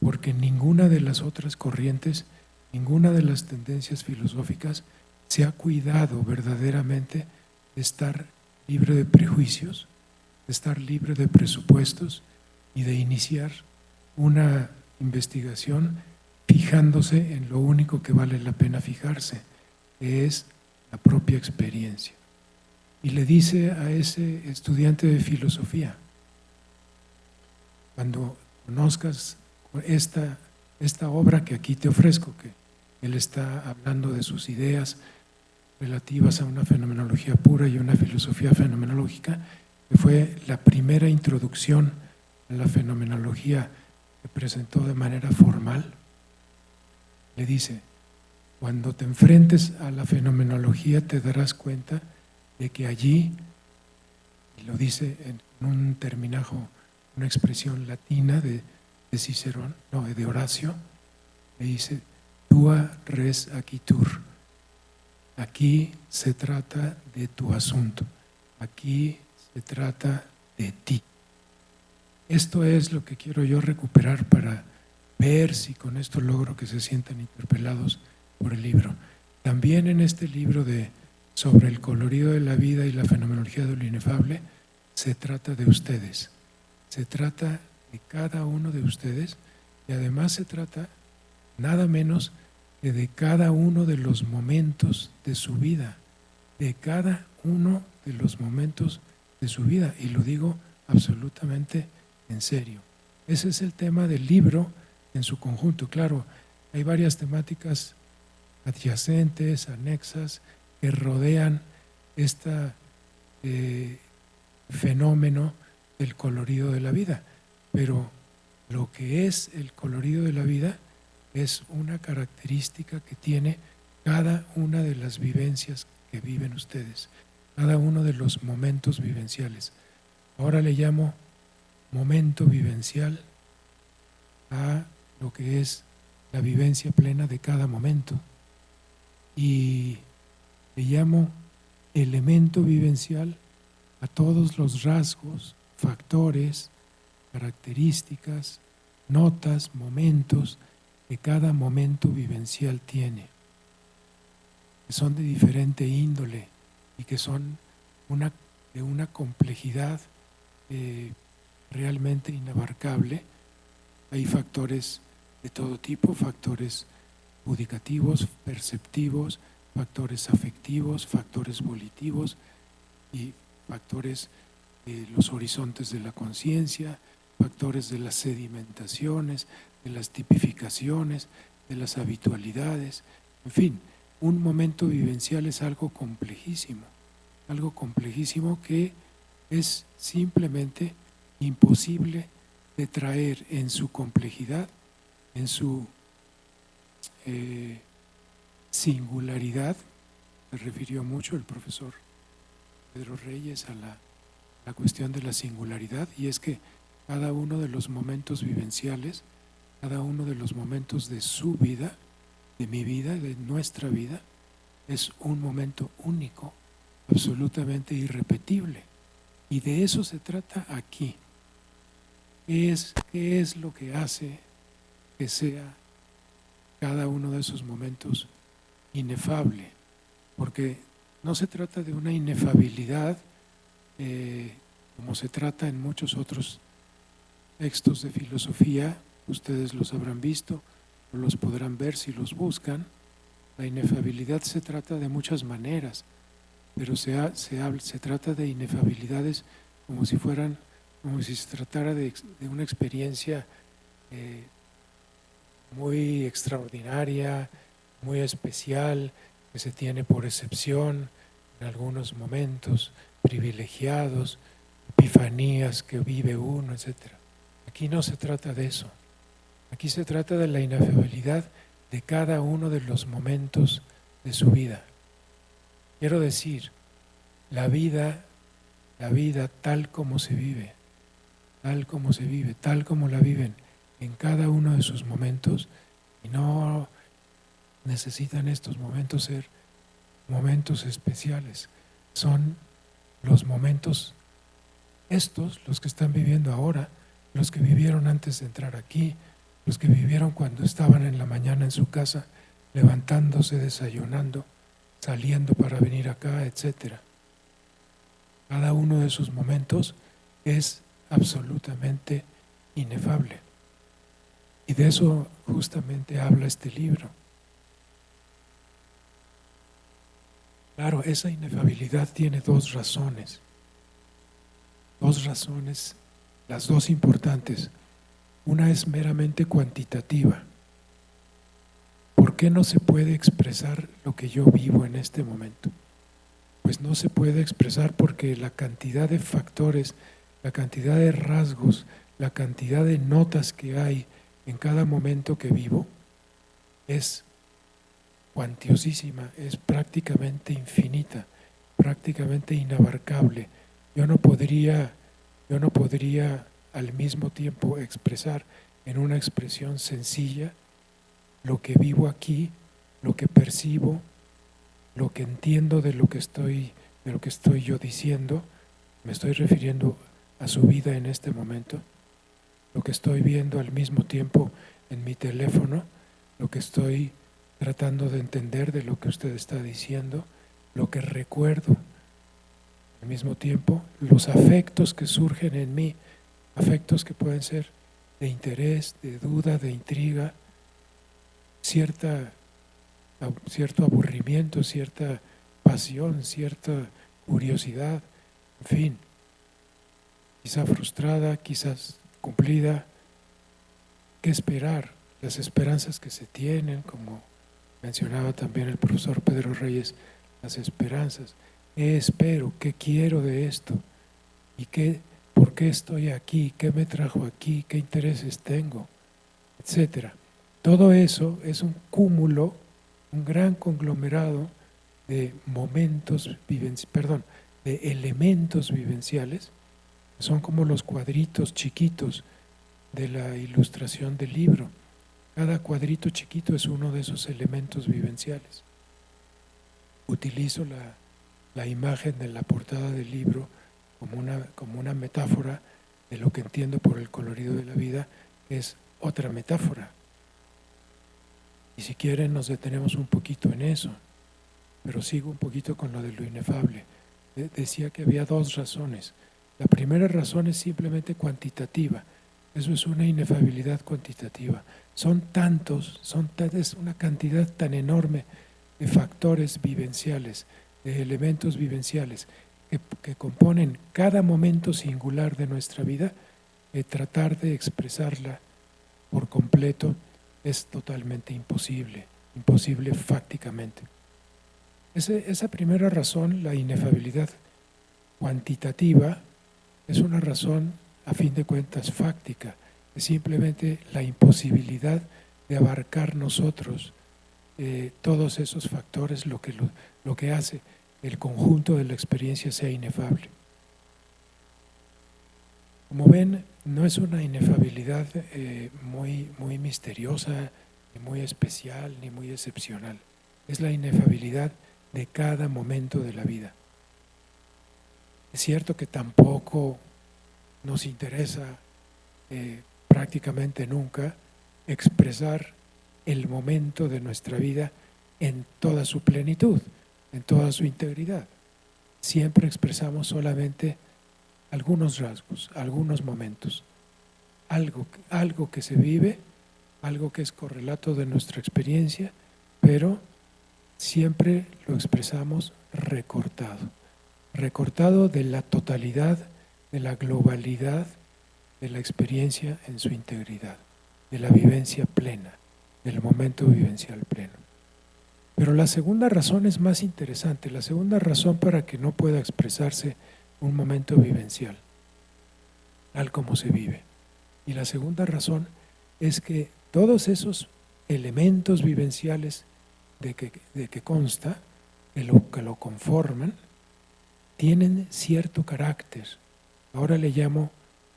porque ninguna de las otras corrientes, ninguna de las tendencias filosóficas se ha cuidado verdaderamente de estar libre de prejuicios, de estar libre de presupuestos y de iniciar una investigación fijándose en lo único que vale la pena fijarse, que es la propia experiencia. Y le dice a ese estudiante de filosofía: cuando conozcas esta obra que aquí te ofrezco, que él está hablando de sus ideas relativas a una fenomenología pura y una filosofía fenomenológica, que fue la primera introducción a la fenomenología que presentó de manera formal, le dice: cuando te enfrentes a la fenomenología te darás cuenta de que allí, y lo dice en un terminajo, una expresión latina de Cicerón, no, de Horacio, le dice: tua res aquitur. Aquí se trata de tu asunto, aquí se trata de ti. Esto es lo que quiero yo recuperar para ver si con esto logro que se sientan interpelados por el libro. También en este libro sobre el colorido de la vida y la fenomenología de lo inefable, se trata de ustedes, se trata de cada uno de ustedes, y además se trata nada menos que de cada uno de los momentos de su vida, de cada uno de los momentos de su vida, y lo digo absolutamente en serio. Ese es el tema del libro en su conjunto. Claro, hay varias temáticas adyacentes, anexas, que rodean este fenómeno del colorido de la vida, pero lo que es el colorido de la vida es una característica que tiene cada una de las vivencias que viven ustedes, cada uno de los momentos vivenciales. Ahora le llamo momento vivencial a lo que es la vivencia plena de cada momento, y le llamo elemento vivencial a todos los rasgos, factores, características, notas, momentos que cada momento vivencial tiene, que son de diferente índole y que son de una complejidad realmente inabarcable. Hay factores de todo tipo, factores judicativos, perceptivos, factores afectivos, factores volitivos y factores de los horizontes de la conciencia, factores de las sedimentaciones, de las tipificaciones, de las habitualidades. En fin, un momento vivencial es algo complejísimo que es simplemente imposible de traer en su complejidad, en su singularidad. Se refirió mucho el profesor Pedro Reyes a la la cuestión de la singularidad, y es que cada uno de los momentos vivenciales, cada uno de los momentos de su vida, de mi vida, de nuestra vida, es un momento único, absolutamente irrepetible. Y de eso se trata aquí. ¿Qué es lo que hace que sea cada uno de esos momentos inefable? Porque no se trata de una inefabilidad como se trata en muchos otros textos de filosofía. Ustedes los habrán visto o los podrán ver si los buscan. La inefabilidad se trata de muchas maneras, pero se trata de inefabilidades como si se tratara de una experiencia muy extraordinaria, muy especial, que se tiene por excepción en algunos momentos privilegiados, epifanías que vive uno, etc. Aquí no se trata de eso. Aquí se trata de la inefabilidad de cada uno de los momentos de su vida. Quiero decir, la vida tal como se vive, tal como la viven en cada uno de sus momentos, y no necesitan estos momentos ser momentos especiales, son los momentos estos, los que están viviendo ahora, los que vivieron antes de entrar aquí, los que vivieron cuando estaban en la mañana en su casa, levantándose, desayunando, saliendo para venir acá, etc. Cada uno de esos momentos es absolutamente inefable. Y de eso justamente habla este libro. Claro, esa inefabilidad tiene dos razones, las dos importantes. Una es meramente cuantitativa. ¿Por qué no se puede expresar lo que yo vivo en este momento? Pues no se puede expresar porque la cantidad de factores, la cantidad de rasgos, la cantidad de notas que hay en cada momento que vivo es cuantiosísima, es prácticamente infinita, prácticamente inabarcable. Yo no podría al mismo tiempo expresar en una expresión sencilla lo que vivo aquí, lo que percibo, lo que entiendo de lo que estoy yo diciendo. Me estoy refiriendo a su vida en este momento, lo que estoy viendo al mismo tiempo en mi teléfono, lo que estoy tratando de entender de lo que usted está diciendo, lo que recuerdo al mismo tiempo, los afectos que surgen en mí, afectos que pueden ser de interés, de duda, de intriga, cierto aburrimiento, cierta pasión, cierta curiosidad, en fin, quizá frustrada, quizás cumplida. ¿Qué esperar? Las esperanzas que se tienen, como mencionaba también el profesor Pedro Reyes, las esperanzas. ¿Qué espero? ¿Qué quiero de esto? ¿Y por qué estoy aquí? ¿Qué me trajo aquí? ¿Qué intereses tengo? Etcétera. Todo eso es un cúmulo, un gran conglomerado de de elementos vivenciales, que son como los cuadritos chiquitos de la ilustración del libro. Cada cuadrito chiquito es uno de esos elementos vivenciales. Utilizo la imagen de la portada del libro como una metáfora de lo que entiendo por el colorido de la vida, que es otra metáfora. Y si quieren nos detenemos un poquito en eso, pero sigo un poquito con lo de lo inefable. Decía que había dos razones. La primera razón es simplemente cuantitativa. Eso es una inefabilidad cuantitativa. Es una cantidad tan enorme de factores vivenciales, de elementos vivenciales que componen cada momento singular de nuestra vida, que tratar de expresarla por completo es totalmente imposible fácticamente. Esa primera razón, la inefabilidad cuantitativa, es una razón a fin de cuentas fáctica, es simplemente la imposibilidad de abarcar nosotros todos esos factores, lo que hace el conjunto de la experiencia sea inefable. Como ven, no es una inefabilidad muy misteriosa, ni muy especial, ni muy excepcional. Es la inefabilidad de cada momento de la vida. Es cierto que tampoco nos interesa prácticamente nunca expresar el momento de nuestra vida en toda su plenitud, en toda su integridad. Siempre expresamos solamente algunos rasgos, algunos momentos, algo que se vive, algo que es correlato de nuestra experiencia, pero siempre lo expresamos recortado de la totalidad, de la globalidad de la experiencia en su integridad, de la vivencia plena, del momento vivencial pleno. Pero la segunda razón es más interesante, la segunda razón para que no pueda expresarse un momento vivencial, tal como se vive. Y la segunda razón es que todos esos elementos vivenciales de que consta, que lo conforman, tienen cierto carácter. Ahora le llamo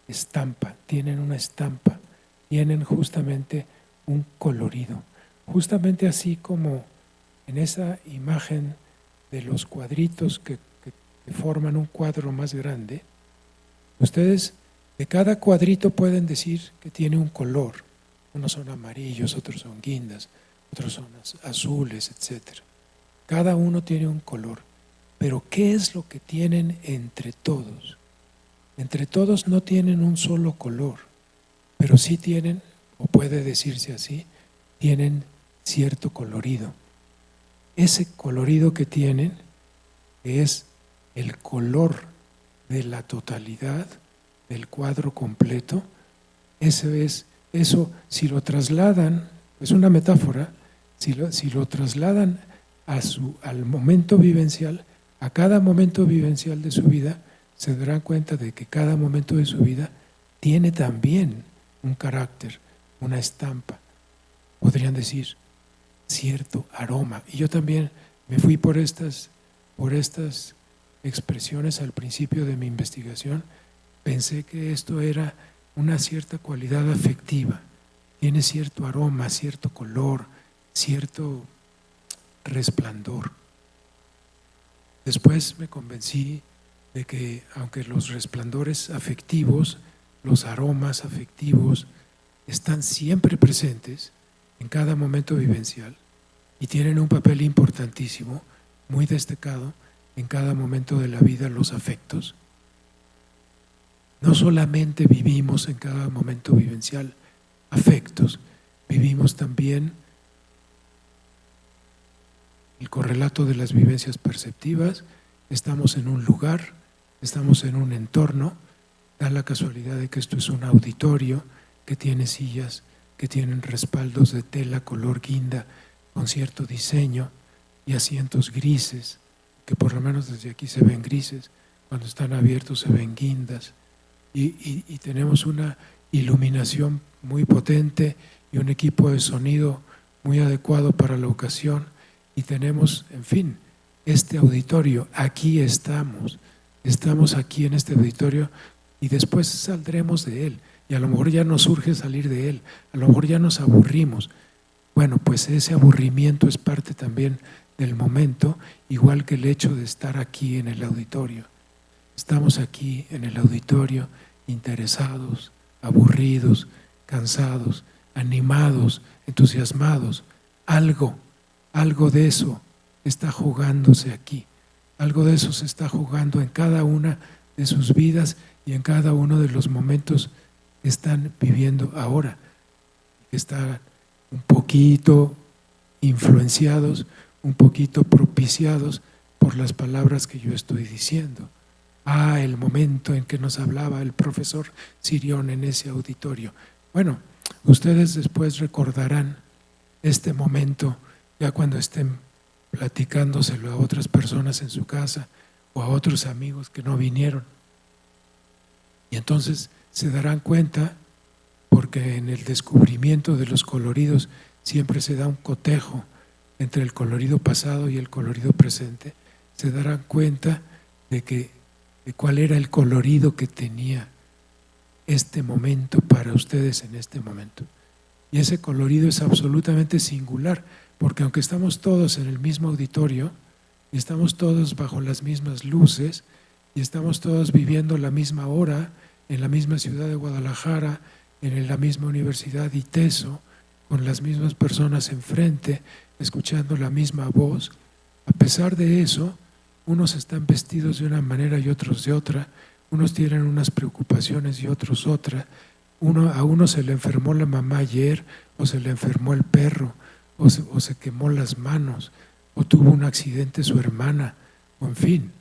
estampa, tienen una estampa, tienen justamente un colorido. Justamente así como en esa imagen de los cuadritos que forman un cuadro más grande, ustedes de cada cuadrito pueden decir que tiene un color. Unos son amarillos, otros son guindas, otros son azules, etc. Cada uno tiene un color. Pero ¿qué es lo que tienen entre todos? Entre todos no tienen un solo color, pero sí tienen, o puede decirse así, tienen cierto colorido. Ese colorido que tienen es el color de la totalidad del cuadro completo. Eso si lo trasladan, es una metáfora, si lo trasladan al momento vivencial, a cada momento vivencial de su vida, se darán cuenta de que cada momento de su vida tiene también un carácter, una estampa, podrían decir, cierto aroma. Y yo también me fui por estas expresiones al principio de mi investigación. Pensé que esto era una cierta cualidad afectiva, tiene cierto aroma, cierto color, cierto resplandor. Después me convencí de que aunque los resplandores afectivos, los aromas afectivos están siempre presentes en cada momento vivencial y tienen un papel importantísimo, muy destacado en cada momento de la vida, los afectos. No solamente vivimos en cada momento vivencial afectos, vivimos también el correlato de las vivencias perceptivas. Estamos en un lugar, estamos en un entorno, da la casualidad de que esto es un auditorio que tiene sillas, que tienen respaldos de tela color guinda con cierto diseño y asientos grises, que por lo menos desde aquí se ven grises, cuando están abiertos se ven guindas, y tenemos una iluminación muy potente y un equipo de sonido muy adecuado para la ocasión, y tenemos, en fin, este auditorio, aquí estamos aquí en este auditorio y después saldremos de él, y a lo mejor ya nos surge salir de él, a lo mejor ya nos aburrimos. Bueno, pues ese aburrimiento es parte también del momento, igual que el hecho de estar aquí en el auditorio. Estamos aquí en el auditorio interesados, aburridos, cansados, animados, entusiasmados. Algo de eso está jugándose aquí. Algo de eso se está jugando en cada una de sus vidas y en cada uno de los momentos que están viviendo ahora, que están un poquito influenciados, un poquito propiciados por las palabras que yo estoy diciendo. El momento en que nos hablaba el profesor Sirión en ese auditorio. Bueno, ustedes después recordarán este momento ya cuando estén platicándoselo a otras personas en su casa o a otros amigos que no vinieron. Y entonces se darán cuenta, porque en el descubrimiento de los coloridos siempre se da un cotejo entre el colorido pasado y el colorido presente, se darán cuenta de cuál era el colorido que tenía este momento para ustedes en este momento. Y ese colorido es absolutamente singular, porque aunque estamos todos en el mismo auditorio, y estamos todos bajo las mismas luces, y estamos todos viviendo la misma hora, en la misma ciudad de Guadalajara, en la misma universidad ITESO, con las mismas personas enfrente, escuchando la misma voz, a pesar de eso, unos están vestidos de una manera y otros de otra, unos tienen unas preocupaciones y otros otra. A uno se le enfermó la mamá ayer, o se le enfermó el perro, o se quemó las manos, o tuvo un accidente su hermana, o en fin,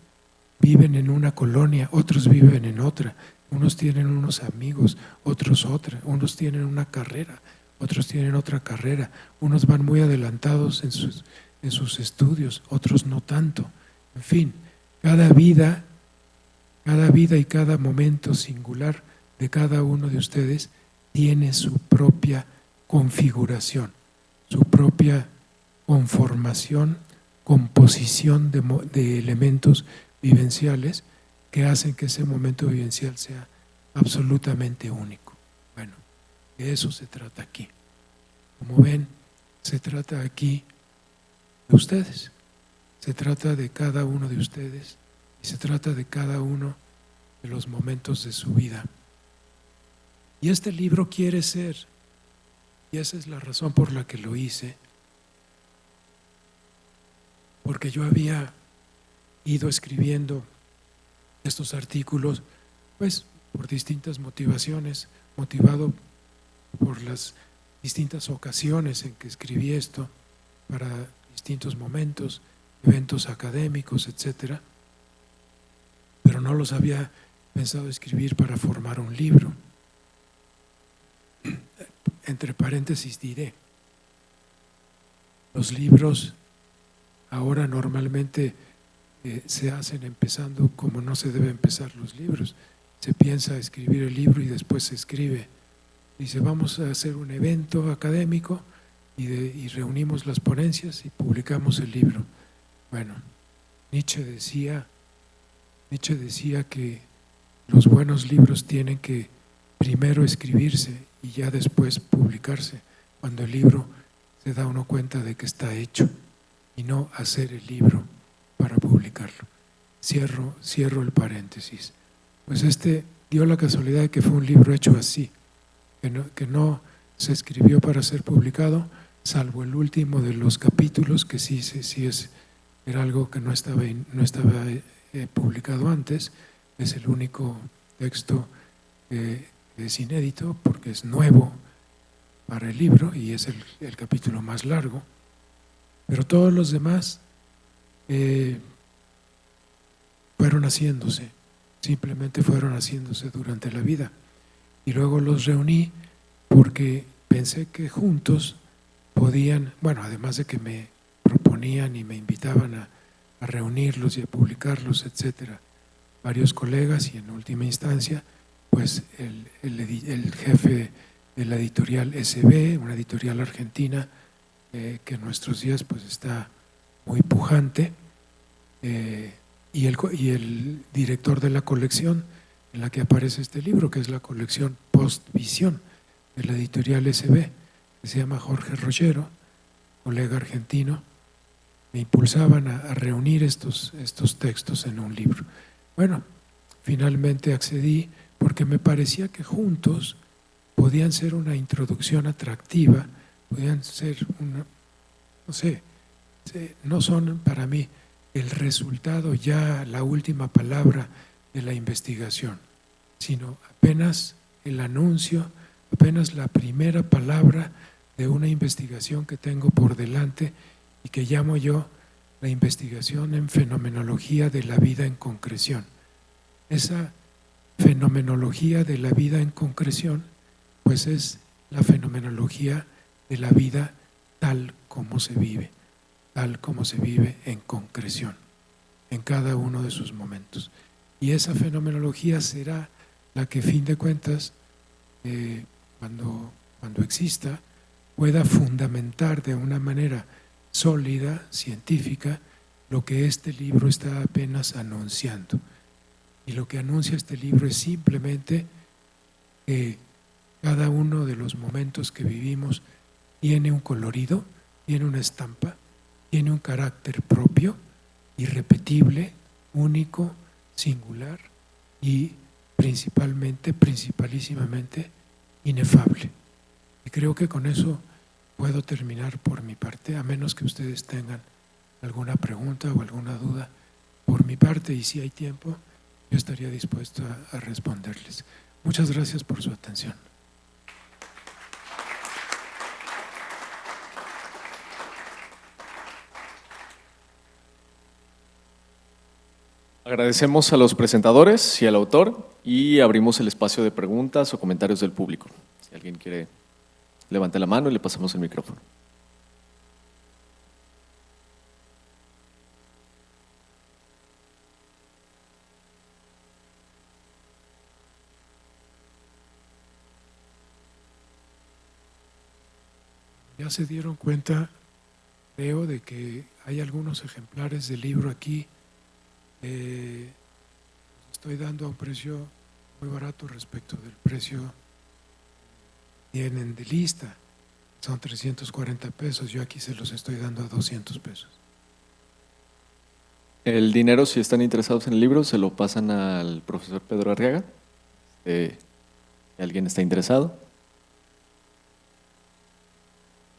viven en una colonia, otros viven en otra, unos tienen unos amigos, otros otra, unos tienen una carrera, otros tienen otra carrera, unos van muy adelantados en sus estudios, otros no tanto. En fin, cada vida y cada momento singular de cada uno de ustedes tiene su propia configuración, su propia conformación, composición de elementos vivenciales que hacen que ese momento vivencial sea absolutamente único. Bueno, de eso se trata aquí. Como ven, se trata aquí de ustedes, se trata de cada uno de ustedes y se trata de cada uno de los momentos de su vida. Y este libro quiere ser, y esa es la razón por la que lo hice, porque yo había ido escribiendo estos artículos, pues por distintas motivaciones, motivado por las distintas ocasiones en que escribí esto, para distintos momentos, eventos académicos, etcétera, pero no los había pensado escribir para formar un libro. Entre paréntesis diré, los libros ahora normalmente se hacen empezando como no se debe empezar los libros. Se piensa escribir el libro y después se escribe. Dice, vamos a hacer un evento académico y reunimos las ponencias y publicamos el libro. Bueno, Nietzsche decía que los buenos libros tienen que primero escribirse y ya después publicarse, cuando el libro se da uno cuenta de que está hecho, y no hacer el libro para publicarlo. Cierro el paréntesis. Pues dio la casualidad de que fue un libro hecho así, que no se escribió para ser publicado, salvo el último de los capítulos, que era algo que no estaba publicado antes. Es el único texto que es inédito porque es nuevo para el libro y es el capítulo más largo, pero todos los demás fueron haciéndose, simplemente fueron haciéndose durante la vida, y luego los reuní porque pensé que juntos podían, bueno, además de que me proponían y me invitaban a reunirlos y a publicarlos, etcétera, varios colegas, y en última instancia pues el jefe de la editorial SB, una editorial argentina que en nuestros días pues está muy pujante, y el director de la colección en la que aparece este libro, que es la colección Postvisión de la editorial SB, que se llama Jorge Rollero, colega argentino, me impulsaban a reunir estos textos en un libro. Bueno, finalmente accedí porque me parecía que juntos podían ser una introducción atractiva, podían ser no son para mí el resultado, ya la última palabra de la investigación, sino apenas el anuncio, apenas la primera palabra de una investigación que tengo por delante y que llamo yo la investigación en fenomenología de la vida en concreción. Esa fenomenología de la vida en concreción, pues es la fenomenología de la vida tal como se vive en concreción, en cada uno de sus momentos. Y esa fenomenología será la que, a fin de cuentas, cuando exista, pueda fundamentar de una manera sólida, científica, lo que este libro está apenas anunciando. Y lo que anuncia este libro es simplemente que cada uno de los momentos que vivimos tiene un colorido, tiene una estampa, tiene un carácter propio, irrepetible, único, singular y principalísimamente inefable. Y creo que con eso puedo terminar por mi parte, a menos que ustedes tengan alguna pregunta o alguna duda por mi parte, y si hay tiempo, yo estaría dispuesto a responderles. Muchas gracias por su atención. Agradecemos a los presentadores y al autor y abrimos el espacio de preguntas o comentarios del público. Si alguien quiere, levante la mano y le pasamos el micrófono. Ya se dieron cuenta, creo, de que hay algunos ejemplares del libro aquí. Estoy dando a un precio muy barato respecto del precio que tienen de lista. Son 340 pesos, yo aquí se los estoy dando a 200 pesos. El dinero, si están interesados en el libro, se lo pasan al profesor Pedro Arriaga. Si alguien está interesado.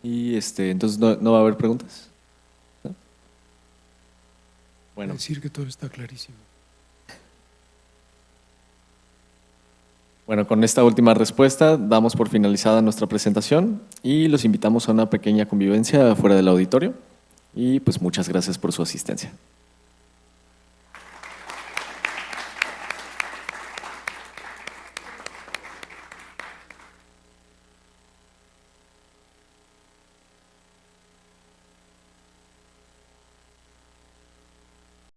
Y entonces no va a haber preguntas. ¿No? Bueno. Decir que todo está clarísimo. Bueno, con esta última respuesta damos por finalizada nuestra presentación y los invitamos a una pequeña convivencia fuera del auditorio. Y pues muchas gracias por su asistencia.